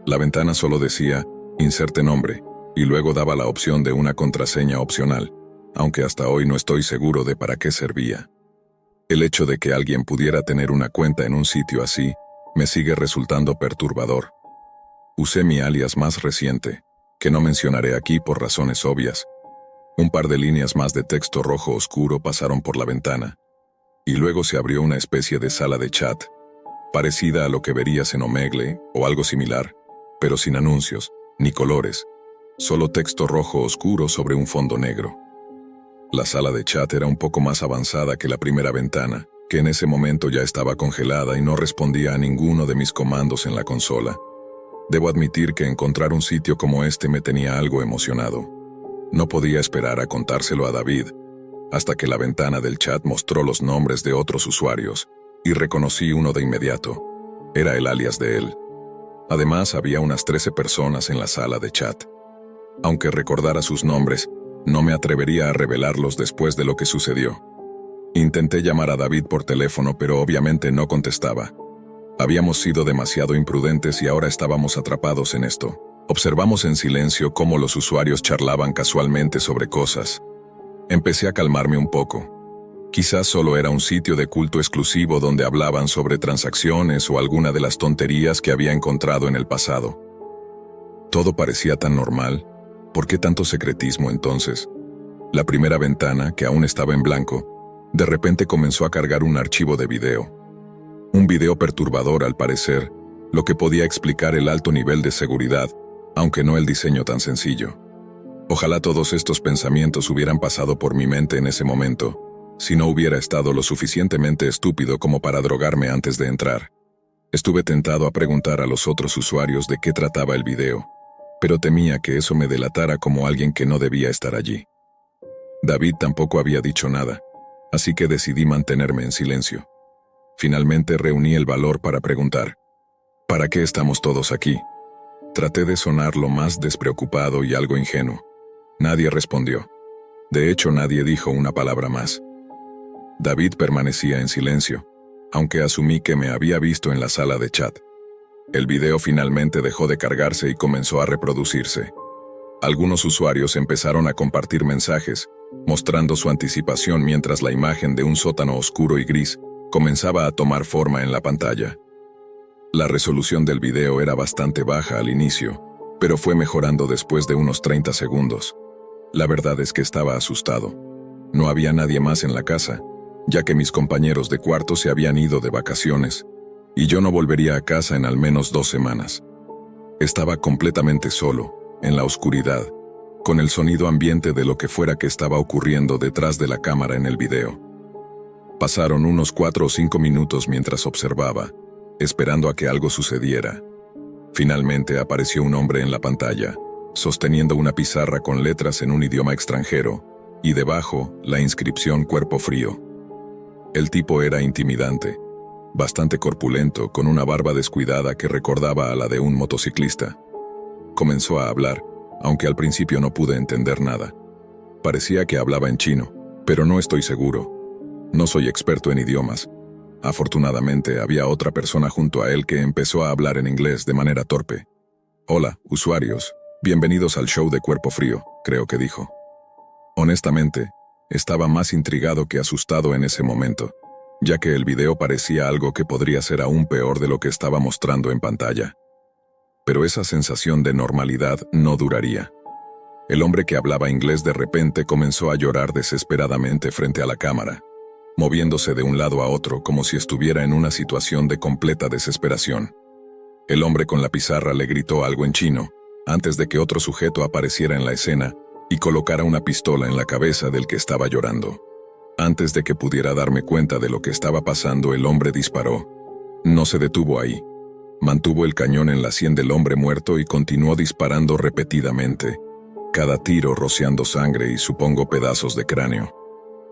La ventana solo decía, inserte nombre, y luego daba la opción de una contraseña opcional, aunque hasta hoy no estoy seguro de para qué servía. El hecho de que alguien pudiera tener una cuenta en un sitio así, me sigue resultando perturbador. Usé mi alias más reciente, que no mencionaré aquí por razones obvias. Un par de líneas más de texto rojo oscuro pasaron por la ventana, y luego se abrió una especie de sala de chat, parecida a lo que verías en Omegle o algo similar, pero sin anuncios, ni colores, solo texto rojo oscuro sobre un fondo negro. La sala de chat era un poco más avanzada que la primera ventana, que en ese momento ya estaba congelada y no respondía a ninguno de mis comandos en la consola. Debo admitir que encontrar un sitio como este me tenía algo emocionado. No podía esperar a contárselo a David, hasta que la ventana del chat mostró los nombres de otros usuarios, y reconocí uno de inmediato. Era el alias de él. Además, había unas 13 personas en la sala de chat. Aunque recordara sus nombres, no me atrevería a revelarlos después de lo que sucedió. Intenté llamar a David por teléfono, pero obviamente no contestaba. Habíamos sido demasiado imprudentes y ahora estábamos atrapados en esto. Observamos en silencio cómo los usuarios charlaban casualmente sobre cosas. Empecé a calmarme un poco. Quizás solo era un sitio de culto exclusivo donde hablaban sobre transacciones o alguna de las tonterías que había encontrado en el pasado. Todo parecía tan normal. ¿Por qué tanto secretismo entonces? La primera ventana, que aún estaba en blanco, de repente comenzó a cargar un archivo de video. Un video perturbador al parecer, lo que podía explicar el alto nivel de seguridad, aunque no el diseño tan sencillo. Ojalá todos estos pensamientos hubieran pasado por mi mente en ese momento, si no hubiera estado lo suficientemente estúpido como para drogarme antes de entrar. Estuve tentado a preguntar a los otros usuarios de qué trataba el video, pero temía que eso me delatara como alguien que no debía estar allí. David tampoco había dicho nada, así que decidí mantenerme en silencio. Finalmente reuní el valor para preguntar, ¿para qué estamos todos aquí? Traté de sonar lo más despreocupado y algo ingenuo. Nadie respondió. De hecho, nadie dijo una palabra más. David permanecía en silencio, aunque asumí que me había visto en la sala de chat. El video finalmente dejó de cargarse y comenzó a reproducirse. Algunos usuarios empezaron a compartir mensajes, mostrando su anticipación mientras la imagen de un sótano oscuro y gris comenzaba a tomar forma en la pantalla. La resolución del video era bastante baja al inicio, pero fue mejorando después de unos 30 segundos. La verdad es que estaba asustado. No había nadie más en la casa, ya que mis compañeros de cuarto se habían ido de vacaciones, y yo no volvería a casa en al menos 2 semanas. Estaba completamente solo, en la oscuridad, con el sonido ambiente de lo que fuera que estaba ocurriendo detrás de la cámara en el video. Pasaron unos 4 o 5 minutos mientras observaba, esperando a que algo sucediera. Finalmente apareció un hombre en la pantalla, sosteniendo una pizarra con letras en un idioma extranjero, y debajo la inscripción Cuerpo Frío. El tipo era intimidante, bastante corpulento, con una barba descuidada que recordaba a la de un motociclista. Comenzó a hablar, aunque al principio no pude entender nada. Parecía que hablaba en chino, pero no estoy seguro. No soy experto en idiomas, Afortunadamente, había otra persona junto a él que empezó a hablar en inglés de manera torpe. «Hola, usuarios. Bienvenidos al show de Cuerpo Frío», creo que dijo. Honestamente, estaba más intrigado que asustado en ese momento, ya que el video parecía algo que podría ser aún peor de lo que estaba mostrando en pantalla. Pero esa sensación de normalidad no duraría. El hombre que hablaba inglés de repente comenzó a llorar desesperadamente frente a la cámara, moviéndose de un lado a otro como si estuviera en una situación de completa desesperación. El hombre con la pizarra le gritó algo en chino, antes de que otro sujeto apareciera en la escena y colocara una pistola en la cabeza del que estaba llorando. Antes de que pudiera darme cuenta de lo que estaba pasando, el hombre disparó. No se detuvo ahí. Mantuvo el cañón en la sien del hombre muerto y continuó disparando repetidamente, cada tiro rociando sangre y supongo pedazos de cráneo.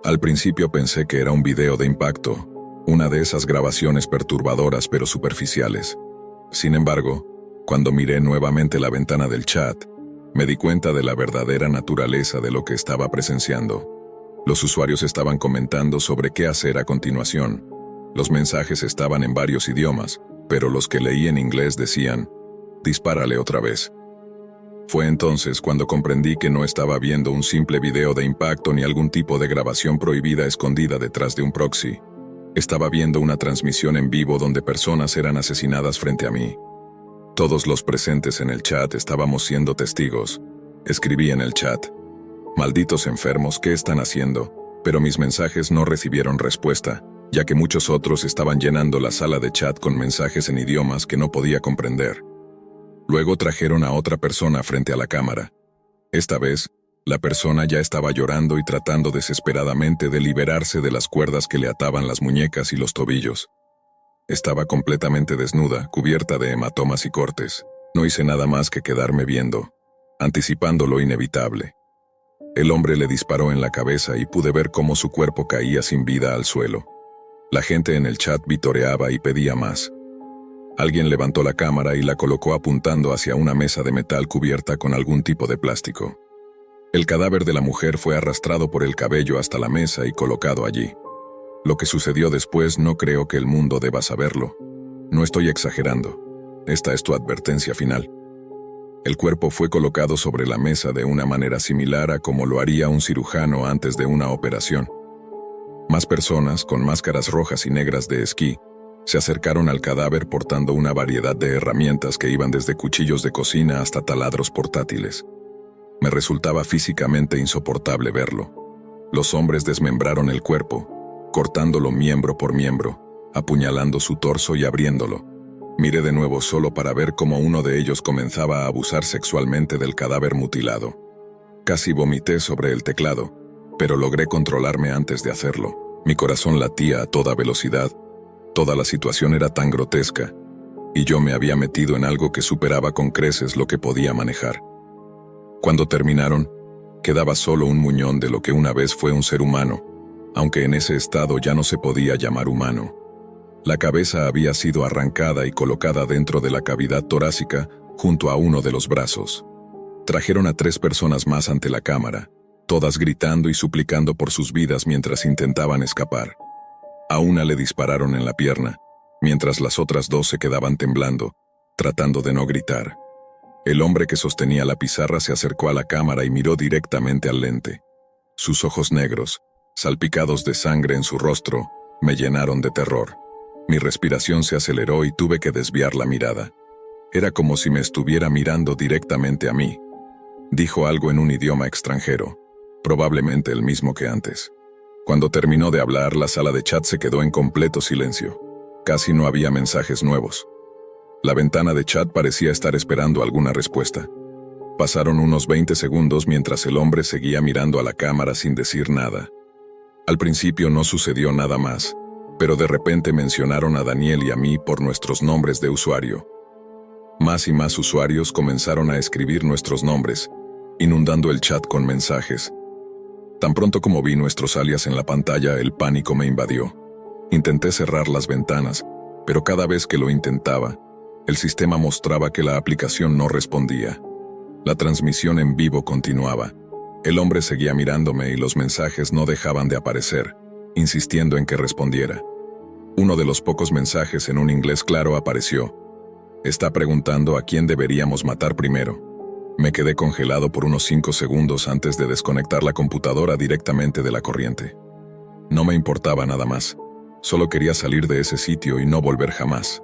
Al principio pensé que era un video de impacto, una de esas grabaciones perturbadoras pero superficiales. Sin embargo, cuando miré nuevamente la ventana del chat, me di cuenta de la verdadera naturaleza de lo que estaba presenciando. Los usuarios estaban comentando sobre qué hacer a continuación. Los mensajes estaban en varios idiomas, pero los que leí en inglés decían, «Dispárale otra vez». Fue entonces cuando comprendí que no estaba viendo un simple video de impacto ni algún tipo de grabación prohibida escondida detrás de un proxy. Estaba viendo una transmisión en vivo donde personas eran asesinadas frente a mí. Todos los presentes en el chat estábamos siendo testigos. Escribí en el chat, «Malditos enfermos, ¿qué están haciendo?», pero mis mensajes no recibieron respuesta, ya que muchos otros estaban llenando la sala de chat con mensajes en idiomas que no podía comprender. Luego trajeron a otra persona frente a la cámara. Esta vez, la persona ya estaba llorando y tratando desesperadamente de liberarse de las cuerdas que le ataban las muñecas y los tobillos. Estaba completamente desnuda, cubierta de hematomas y cortes. No hice nada más que quedarme viendo, anticipando lo inevitable. El hombre le disparó en la cabeza y pude ver cómo su cuerpo caía sin vida al suelo. La gente en el chat vitoreaba y pedía más. Alguien levantó la cámara y la colocó apuntando hacia una mesa de metal cubierta con algún tipo de plástico. El cadáver de la mujer fue arrastrado por el cabello hasta la mesa y colocado allí. Lo que sucedió después no creo que el mundo deba saberlo. No estoy exagerando. Esta es tu advertencia final. El cuerpo fue colocado sobre la mesa de una manera similar a como lo haría un cirujano antes de una operación. Más personas, con máscaras rojas y negras de esquí, se acercaron al cadáver portando una variedad de herramientas que iban desde cuchillos de cocina hasta taladros portátiles. Me resultaba físicamente insoportable verlo. Los hombres desmembraron el cuerpo, cortándolo miembro por miembro, apuñalando su torso y abriéndolo. Miré de nuevo solo para ver cómo uno de ellos comenzaba a abusar sexualmente del cadáver mutilado. Casi vomité sobre el teclado, pero logré controlarme antes de hacerlo. Mi corazón latía a toda velocidad. Toda la situación era tan grotesca, y yo me había metido en algo que superaba con creces lo que podía manejar. Cuando terminaron, quedaba solo un muñón de lo que una vez fue un ser humano, aunque en ese estado ya no se podía llamar humano. La cabeza había sido arrancada y colocada dentro de la cavidad torácica junto a uno de los brazos. Trajeron a 3 personas más ante la cámara, todas gritando y suplicando por sus vidas mientras intentaban escapar. A una le dispararon en la pierna, mientras las otras 2 se quedaban temblando, tratando de no gritar. El hombre que sostenía la pizarra se acercó a la cámara y miró directamente al lente. Sus ojos negros, salpicados de sangre en su rostro, me llenaron de terror. Mi respiración se aceleró y tuve que desviar la mirada. Era como si me estuviera mirando directamente a mí. Dijo algo en un idioma extranjero, probablemente el mismo que antes. Cuando terminó de hablar, la sala de chat se quedó en completo silencio. Casi no había mensajes nuevos. La ventana de chat parecía estar esperando alguna respuesta. Pasaron unos 20 segundos mientras el hombre seguía mirando a la cámara sin decir nada. Al principio no sucedió nada más, pero de repente mencionaron a Daniel y a mí por nuestros nombres de usuario. Más y más usuarios comenzaron a escribir nuestros nombres, inundando el chat con mensajes. Tan pronto como vi nuestros alias en la pantalla, el pánico me invadió. Intenté cerrar las ventanas, pero cada vez que lo intentaba, el sistema mostraba que la aplicación no respondía. La transmisión en vivo continuaba. El hombre seguía mirándome y los mensajes no dejaban de aparecer, insistiendo en que respondiera. Uno de los pocos mensajes en un inglés claro apareció. Está preguntando a quién deberíamos matar primero. Me quedé congelado por unos 5 segundos antes de desconectar la computadora directamente de la corriente. No me importaba nada más. Solo quería salir de ese sitio y no volver jamás.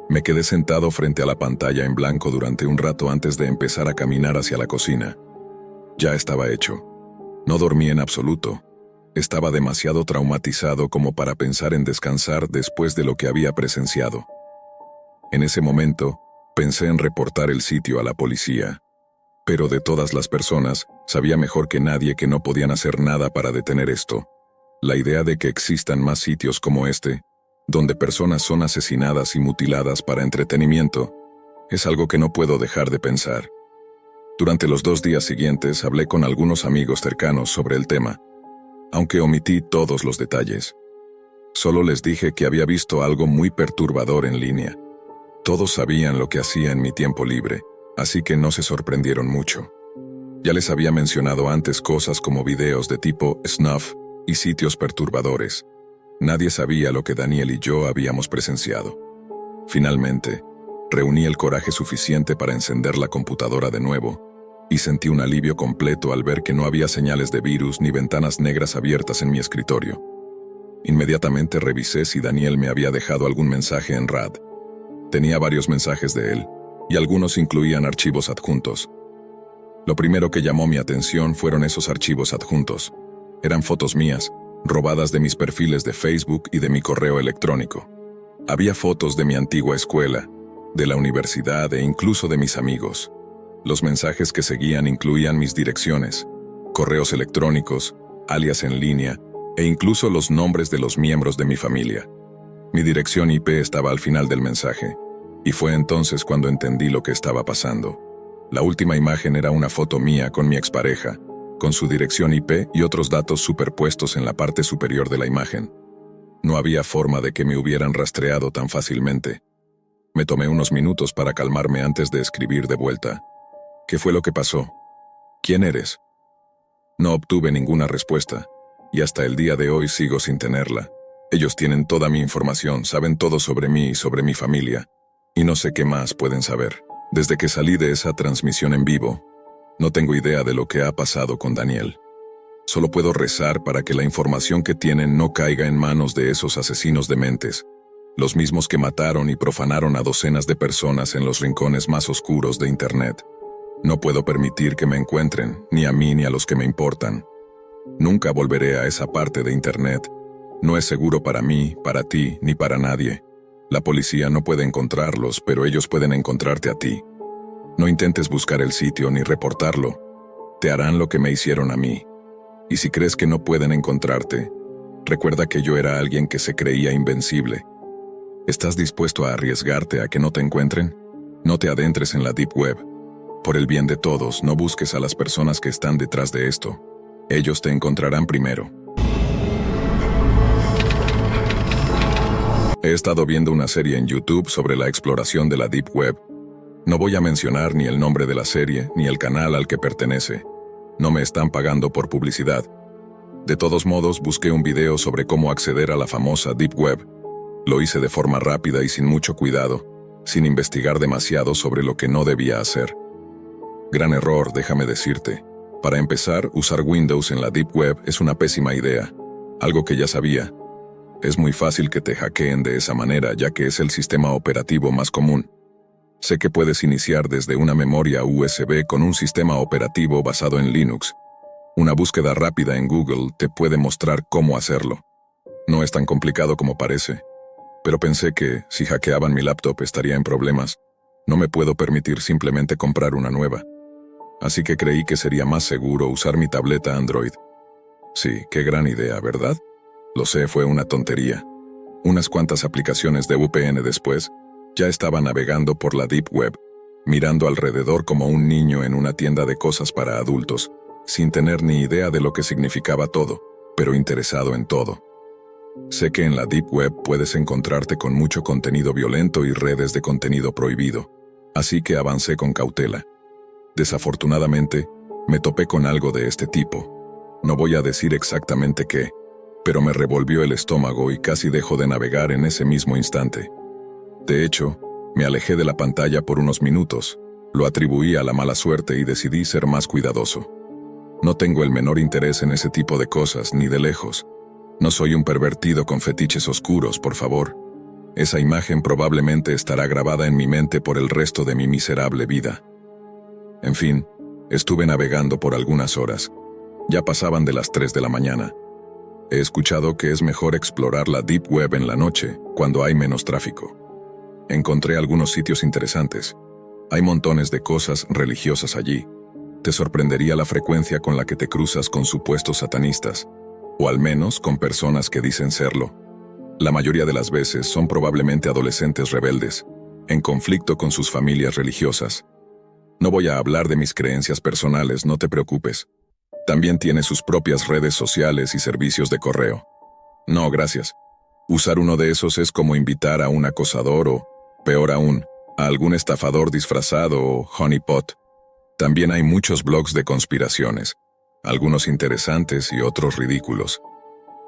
Me quedé sentado frente a la pantalla en blanco durante un rato antes de empezar a caminar hacia la cocina. Ya estaba hecho. No dormí en absoluto. Estaba demasiado traumatizado como para pensar en descansar después de lo que había presenciado. En ese momento, pensé en reportar el sitio a la policía. Pero de todas las personas, sabía mejor que nadie que no podían hacer nada para detener esto. La idea de que existan más sitios como este, donde personas son asesinadas y mutiladas para entretenimiento, es algo que no puedo dejar de pensar. Durante los 2 días siguientes hablé con algunos amigos cercanos sobre el tema, aunque omití todos los detalles. Solo les dije que había visto algo muy perturbador en línea. Todos sabían lo que hacía en mi tiempo libre, así que no se sorprendieron mucho. Ya les había mencionado antes cosas como videos de tipo snuff y sitios perturbadores. Nadie sabía lo que Daniel y yo habíamos presenciado. Finalmente, reuní el coraje suficiente para encender la computadora de nuevo, y sentí un alivio completo al ver que no había señales de virus ni ventanas negras abiertas en mi escritorio. Inmediatamente revisé si Daniel me había dejado algún mensaje en RAD. Tenía varios mensajes de él, y algunos incluían archivos adjuntos. Lo primero que llamó mi atención fueron esos archivos adjuntos. Eran fotos mías, robadas de mis perfiles de Facebook y de mi correo electrónico. Había fotos de mi antigua escuela, de la universidad e incluso de mis amigos. Los mensajes que seguían incluían mis direcciones, correos electrónicos, alias en línea e incluso los nombres de los miembros de mi familia. Mi dirección IP estaba al final del mensaje, y fue entonces cuando entendí lo que estaba pasando. La última imagen era una foto mía con mi expareja, con su dirección IP y otros datos superpuestos en la parte superior de la imagen. No había forma de que me hubieran rastreado tan fácilmente. Me tomé unos minutos para calmarme antes de escribir de vuelta. ¿Qué fue lo que pasó? ¿Quién eres? No obtuve ninguna respuesta, y hasta el día de hoy sigo sin tenerla. Ellos tienen toda mi información, saben todo sobre mí y sobre mi familia, y no sé qué más pueden saber. Desde que salí de esa transmisión en vivo, no tengo idea de lo que ha pasado con Daniel. Solo puedo rezar para que la información que tienen no caiga en manos de esos asesinos dementes, los mismos que mataron y profanaron a docenas de personas en los rincones más oscuros de Internet. No puedo permitir que me encuentren, ni a mí ni a los que me importan. Nunca volveré a esa parte de Internet. No es seguro para mí, para ti, ni para nadie. La policía no puede encontrarlos, pero ellos pueden encontrarte a ti. No intentes buscar el sitio ni reportarlo. Te harán lo que me hicieron a mí. Y si crees que no pueden encontrarte, recuerda que yo era alguien que se creía invencible. ¿Estás dispuesto a arriesgarte a que no te encuentren? No te adentres en la Deep Web. Por el bien de todos, no busques a las personas que están detrás de esto. Ellos te encontrarán primero. He estado viendo una serie en YouTube sobre la exploración de la Deep Web. No voy a mencionar ni el nombre de la serie, ni el canal al que pertenece. No me están pagando por publicidad. De todos modos, busqué un video sobre cómo acceder a la famosa Deep Web. Lo hice de forma rápida y sin mucho cuidado, sin investigar demasiado sobre lo que no debía hacer. Gran error, déjame decirte. Para empezar, usar Windows en la Deep Web es una pésima idea, algo que ya sabía. Es muy fácil que te hackeen de esa manera, ya que es el sistema operativo más común. Sé que puedes iniciar desde una memoria USB con un sistema operativo basado en Linux. Una búsqueda rápida en Google te puede mostrar cómo hacerlo. No es tan complicado como parece, pero pensé que, si hackeaban mi laptop, estaría en problemas. No me puedo permitir simplemente comprar una nueva. Así que creí que sería más seguro usar mi tableta Android. Sí, qué gran idea, ¿verdad? Lo sé, fue una tontería. Unas cuantas aplicaciones de VPN después, ya estaba navegando por la Deep Web, mirando alrededor como un niño en una tienda de cosas para adultos, sin tener ni idea de lo que significaba todo, pero interesado en todo. Sé que en la Deep Web puedes encontrarte con mucho contenido violento y redes de contenido prohibido, así que avancé con cautela. Desafortunadamente, me topé con algo de este tipo. No voy a decir exactamente qué, pero me revolvió el estómago y casi dejó de navegar en ese mismo instante. De hecho, me alejé de la pantalla por unos minutos, lo atribuí a la mala suerte y decidí ser más cuidadoso. No tengo el menor interés en ese tipo de cosas, ni de lejos. No soy un pervertido con fetiches oscuros, por favor. Esa imagen probablemente estará grabada en mi mente por el resto de mi miserable vida. En fin, estuve navegando por algunas horas. Ya pasaban de las 3 de la mañana. He escuchado que es mejor explorar la Deep Web en la noche, cuando hay menos tráfico. Encontré algunos sitios interesantes. Hay montones de cosas religiosas allí. Te sorprendería la frecuencia con la que te cruzas con supuestos satanistas, o al menos con personas que dicen serlo. La mayoría de las veces son probablemente adolescentes rebeldes, en conflicto con sus familias religiosas. No voy a hablar de mis creencias personales, no te preocupes. También tiene sus propias redes sociales y servicios de correo. No, gracias. Usar uno de esos es como invitar a un acosador o, peor aún, a algún estafador disfrazado o honeypot. También hay muchos blogs de conspiraciones, algunos interesantes y otros ridículos.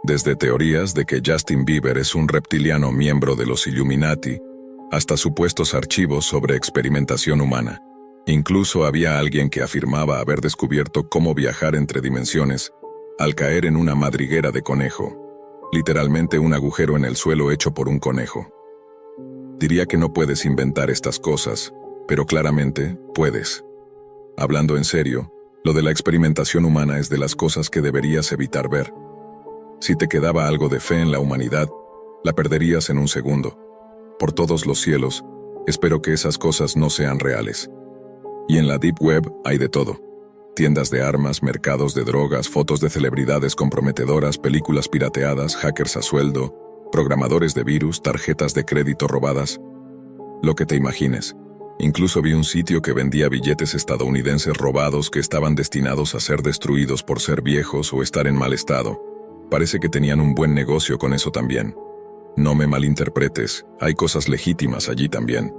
Desde teorías de que Justin Bieber es un reptiliano miembro de los Illuminati, hasta supuestos archivos sobre experimentación humana. Incluso había alguien que afirmaba haber descubierto cómo viajar entre dimensiones al caer en una madriguera de conejo, literalmente un agujero en el suelo hecho por un conejo. Diría que no puedes inventar estas cosas, pero claramente puedes. Hablando en serio, lo de la experimentación humana es de las cosas que deberías evitar ver. Si te quedaba algo de fe en la humanidad, la perderías en un segundo. Por todos los cielos, espero que esas cosas no sean reales. Y en la Deep Web hay de todo. Tiendas de armas, mercados de drogas, fotos de celebridades comprometedoras, películas pirateadas, hackers a sueldo, programadores de virus, tarjetas de crédito robadas. Lo que te imagines. Incluso vi un sitio que vendía billetes estadounidenses robados que estaban destinados a ser destruidos por ser viejos o estar en mal estado. Parece que tenían un buen negocio con eso también. No me malinterpretes, hay cosas legítimas allí también.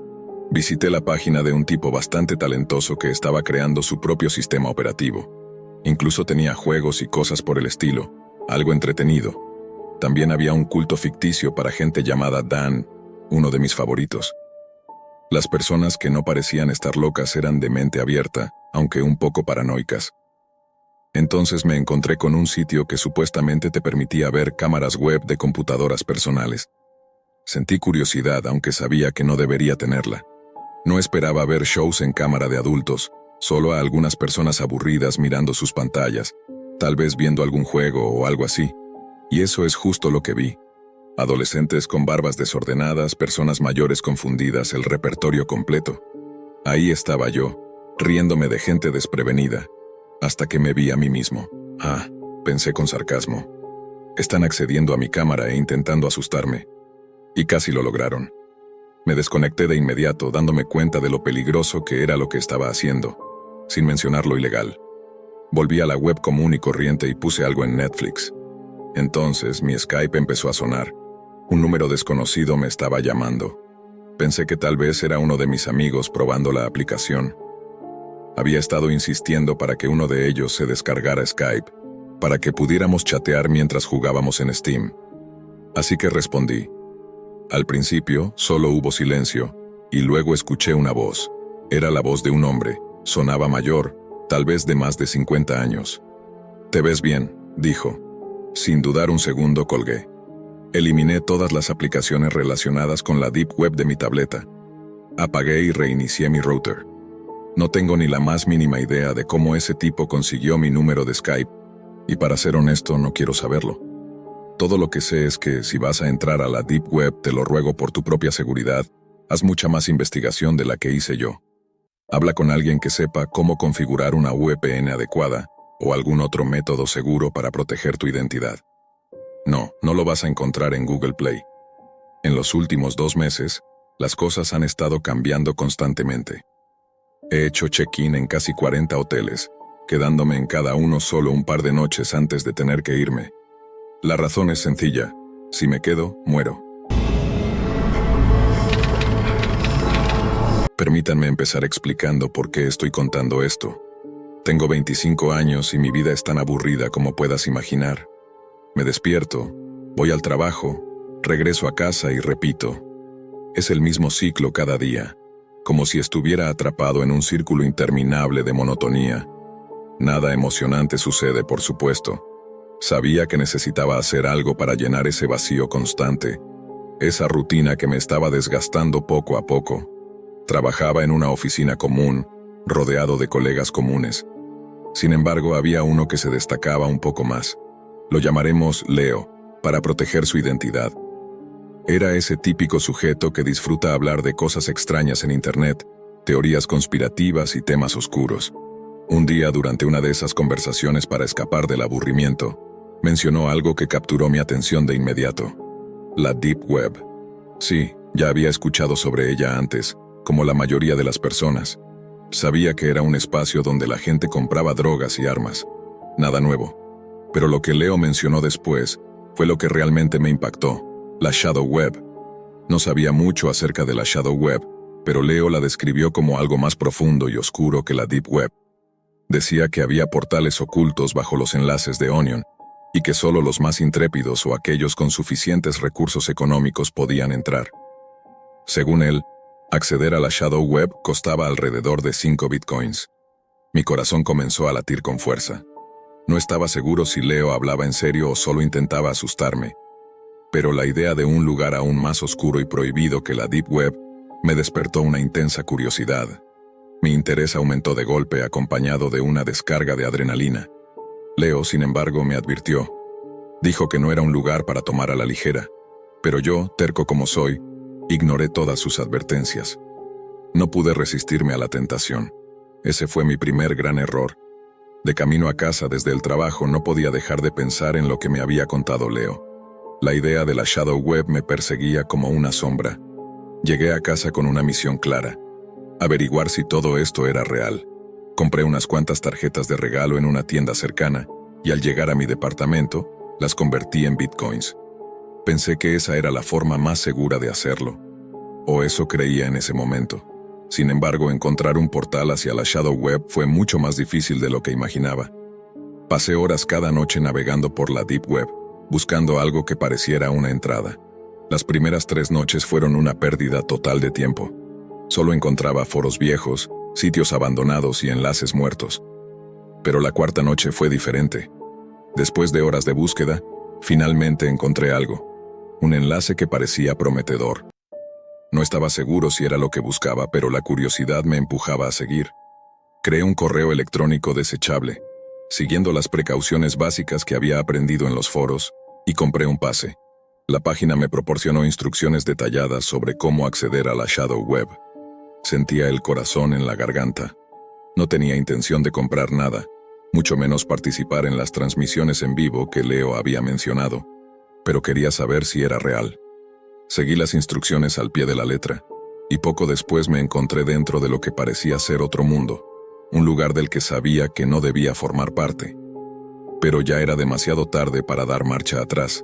Visité la página de un tipo bastante talentoso que estaba creando su propio sistema operativo. Incluso tenía juegos y cosas por el estilo, algo entretenido. También había un culto ficticio para gente llamada Dan, uno de mis favoritos. Las personas que no parecían estar locas eran de mente abierta, aunque un poco paranoicas. Entonces me encontré con un sitio que supuestamente te permitía ver cámaras web de computadoras personales. Sentí curiosidad, aunque sabía que no debería tenerla. No esperaba ver shows en cámara de adultos, solo a algunas personas aburridas mirando sus pantallas, tal vez viendo algún juego o algo así. Y eso es justo lo que vi. Adolescentes con barbas desordenadas, personas mayores confundidas, el repertorio completo. Ahí estaba yo, riéndome de gente desprevenida, hasta que me vi a mí mismo. Ah, pensé con sarcasmo. Están accediendo a mi cámara e intentando asustarme. Y casi lo lograron. Me desconecté de inmediato, dándome cuenta de lo peligroso que era lo que estaba haciendo, sin mencionar lo ilegal. Volví a la web común y corriente y puse algo en Netflix. Entonces mi Skype empezó a sonar. Un número desconocido me estaba llamando. Pensé que tal vez era uno de mis amigos probando la aplicación. Había estado insistiendo para que uno de ellos se descargara Skype, para que pudiéramos chatear mientras jugábamos en Steam. Así que respondí. Al principio, solo hubo silencio, y luego escuché una voz. Era la voz de un hombre, sonaba mayor, tal vez de más de 50 años. «¿Te ves bien?», dijo. Sin dudar un segundo colgué. Eliminé todas las aplicaciones relacionadas con la Deep Web de mi tableta. Apagué y reinicié mi router. No tengo ni la más mínima idea de cómo ese tipo consiguió mi número de Skype, y para ser honesto no quiero saberlo. Todo lo que sé es que si vas a entrar a la Deep Web, te lo ruego por tu propia seguridad, haz mucha más investigación de la que hice yo. Habla con alguien que sepa cómo configurar una VPN adecuada o algún otro método seguro para proteger tu identidad. No lo vas a encontrar en Google Play. En los últimos 2 meses, las cosas han estado cambiando constantemente. He hecho check-in en casi 40 hoteles, quedándome en cada uno solo un par de noches antes de tener que irme. La razón es sencilla. Si me quedo, muero. Permítanme empezar explicando por qué estoy contando esto. Tengo 25 años y mi vida es tan aburrida como puedas imaginar. Me despierto, voy al trabajo, regreso a casa y repito. Es el mismo ciclo cada día, como si estuviera atrapado en un círculo interminable de monotonía. Nada emocionante sucede, por supuesto. Sabía que necesitaba hacer algo para llenar ese vacío constante, esa rutina que me estaba desgastando poco a poco. Trabajaba en una oficina común, rodeado de colegas comunes. Sin embargo, había uno que se destacaba un poco más. Lo llamaremos Leo, para proteger su identidad. Era ese típico sujeto que disfruta hablar de cosas extrañas en Internet, teorías conspirativas y temas oscuros. Un día, durante una de esas conversaciones para escapar del aburrimiento, mencionó algo que capturó mi atención de inmediato. La Deep Web. Sí, ya había escuchado sobre ella antes, como la mayoría de las personas. Sabía que era un espacio donde la gente compraba drogas y armas. Nada nuevo. Pero lo que Leo mencionó después fue lo que realmente me impactó. La Shadow Web. No sabía mucho acerca de la Shadow Web, pero Leo la describió como algo más profundo y oscuro que la Deep Web. Decía que había portales ocultos bajo los enlaces de Onion, y que solo los más intrépidos o aquellos con suficientes recursos económicos podían entrar. Según él, acceder a la Shadow Web costaba alrededor de 5 bitcoins. Mi corazón comenzó a latir con fuerza. No estaba seguro si Leo hablaba en serio o solo intentaba asustarme, pero la idea de un lugar aún más oscuro y prohibido que la Deep Web me despertó una intensa curiosidad. Mi interés aumentó de golpe, acompañado de una descarga de adrenalina. Leo, sin embargo, me advirtió. Dijo que no era un lugar para tomar a la ligera, pero yo, terco como soy, ignoré todas sus advertencias. No pude resistirme a la tentación. Ese fue mi primer gran error. De camino a casa desde el trabajo no podía dejar de pensar en lo que me había contado Leo. La idea de la Shadow Web me perseguía como una sombra. Llegué a casa con una misión clara: averiguar si todo esto era real. Compré unas cuantas tarjetas de regalo en una tienda cercana, y al llegar a mi departamento, las convertí en bitcoins. Pensé que esa era la forma más segura de hacerlo. O eso creía en ese momento. Sin embargo, encontrar un portal hacia la Shadow Web fue mucho más difícil de lo que imaginaba. Pasé horas cada noche navegando por la Deep Web, buscando algo que pareciera una entrada. Las primeras 3 noches fueron una pérdida total de tiempo. Solo encontraba foros viejos, sitios abandonados y enlaces muertos. Pero la cuarta noche fue diferente. Después de horas de búsqueda, finalmente encontré algo. Un enlace que parecía prometedor. No estaba seguro si era lo que buscaba, pero la curiosidad me empujaba a seguir. Creé un correo electrónico desechable, siguiendo las precauciones básicas que había aprendido en los foros, y compré un pase. La página me proporcionó instrucciones detalladas sobre cómo acceder a la Shadow Web. Sentía el corazón en la garganta. No tenía intención de comprar nada, mucho menos participar en las transmisiones en vivo que Leo había mencionado, pero quería saber si era real. Seguí las instrucciones al pie de la letra, y poco después me encontré dentro de lo que parecía ser otro mundo, un lugar del que sabía que no debía formar parte. Pero ya era demasiado tarde para dar marcha atrás.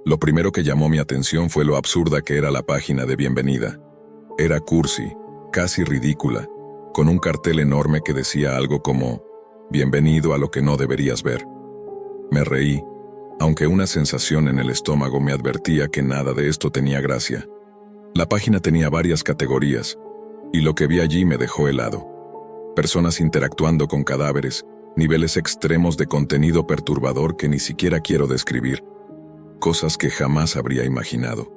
Lo primero que llamó mi atención fue lo absurda que era la página de bienvenida. Era cursi, casi ridícula, con un cartel enorme que decía algo como: «Bienvenido a lo que no deberías ver». Me reí, aunque una sensación en el estómago me advertía que nada de esto tenía gracia. La página tenía varias categorías, y lo que vi allí me dejó helado. Personas interactuando con cadáveres, niveles extremos de contenido perturbador que ni siquiera quiero describir. Cosas que jamás habría imaginado.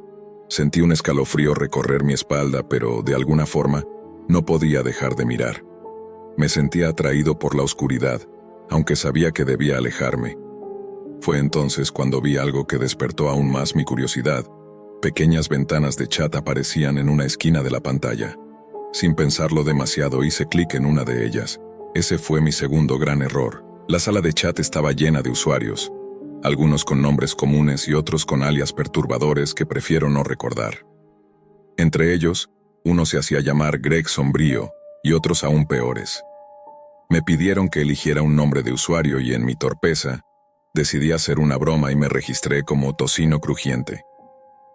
Sentí un escalofrío recorrer mi espalda, pero de alguna forma no podía dejar de mirar. Me sentía atraído por la oscuridad, aunque sabía que debía alejarme. Fue entonces cuando vi algo que despertó aún más mi curiosidad. Pequeñas ventanas de chat aparecían en una esquina de la pantalla. Sin pensarlo demasiado hice clic en una de ellas. Ese fue mi segundo gran error. La sala de chat estaba llena de usuarios, algunos con nombres comunes y otros con alias perturbadores que prefiero no recordar. Entre ellos, uno se hacía llamar Greg Sombrío y otros aún peores. Me pidieron que eligiera un nombre de usuario y en mi torpeza, decidí hacer una broma y me registré como Tocino Crujiente.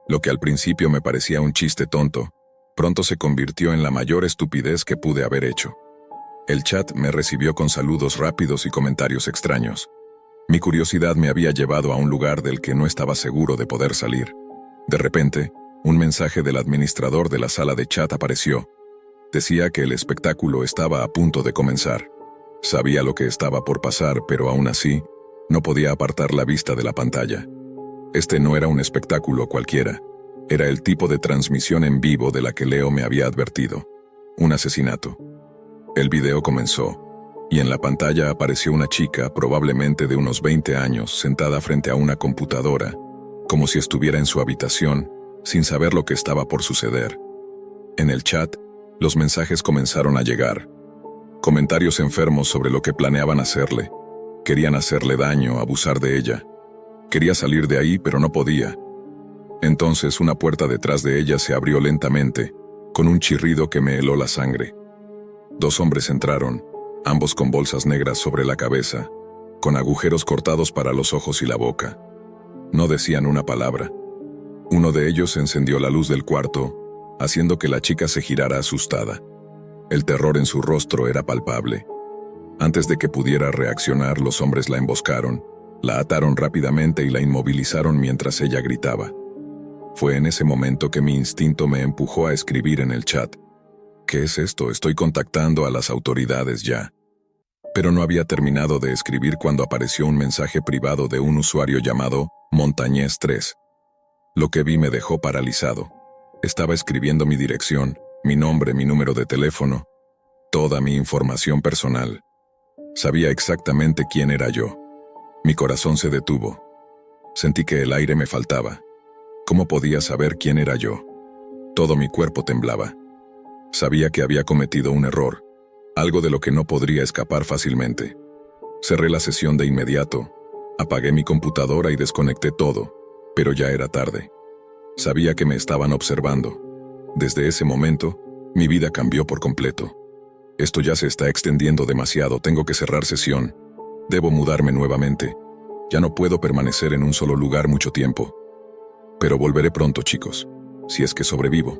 Lo que al principio me parecía un chiste tonto, pronto se convirtió en la mayor estupidez que pude haber hecho. El chat me recibió con saludos rápidos y comentarios extraños. Mi curiosidad me había llevado a un lugar del que no estaba seguro de poder salir. De repente, un mensaje del administrador de la sala de chat apareció. Decía que el espectáculo estaba a punto de comenzar. Sabía lo que estaba por pasar, pero aún así, no podía apartar la vista de la pantalla. Este no era un espectáculo cualquiera. Era el tipo de transmisión en vivo de la que Leo me había advertido. Un asesinato. El video comenzó, y en la pantalla apareció una chica, probablemente de unos 20 años, sentada frente a una computadora, como si estuviera en su habitación, sin saber lo que estaba por suceder. En el chat, los mensajes comenzaron a llegar. Comentarios enfermos sobre lo que planeaban hacerle. Querían hacerle daño, abusar de ella. Quería salir de ahí, pero no podía. Entonces una puerta detrás de ella se abrió lentamente, con un chirrido que me heló la sangre. 2 hombres entraron, ambos con bolsas negras sobre la cabeza, con agujeros cortados para los ojos y la boca. No decían una palabra. Uno de ellos encendió la luz del cuarto, haciendo que la chica se girara asustada. El terror en su rostro era palpable. Antes de que pudiera reaccionar, los hombres la emboscaron, la ataron rápidamente y la inmovilizaron mientras ella gritaba. Fue en ese momento que mi instinto me empujó a escribir en el chat. ¿Qué es esto? Estoy contactando a las autoridades ya. Pero no había terminado de escribir cuando apareció un mensaje privado de un usuario llamado Montañés 3. Lo que vi me dejó paralizado. Estaba escribiendo mi dirección, mi nombre, mi número de teléfono, toda mi información personal. Sabía exactamente quién era yo. Mi corazón se detuvo. Sentí que el aire me faltaba. ¿Cómo podía saber quién era yo? Todo mi cuerpo temblaba. Sabía que había cometido un error, algo de lo que no podría escapar fácilmente. Cerré la sesión de inmediato, apagué mi computadora y desconecté todo, pero ya era tarde. Sabía que me estaban observando. Desde ese momento, mi vida cambió por completo. Esto ya se está extendiendo demasiado, tengo que cerrar sesión. Debo mudarme nuevamente. Ya no puedo permanecer en un solo lugar mucho tiempo. Pero volveré pronto, chicos, si es que sobrevivo.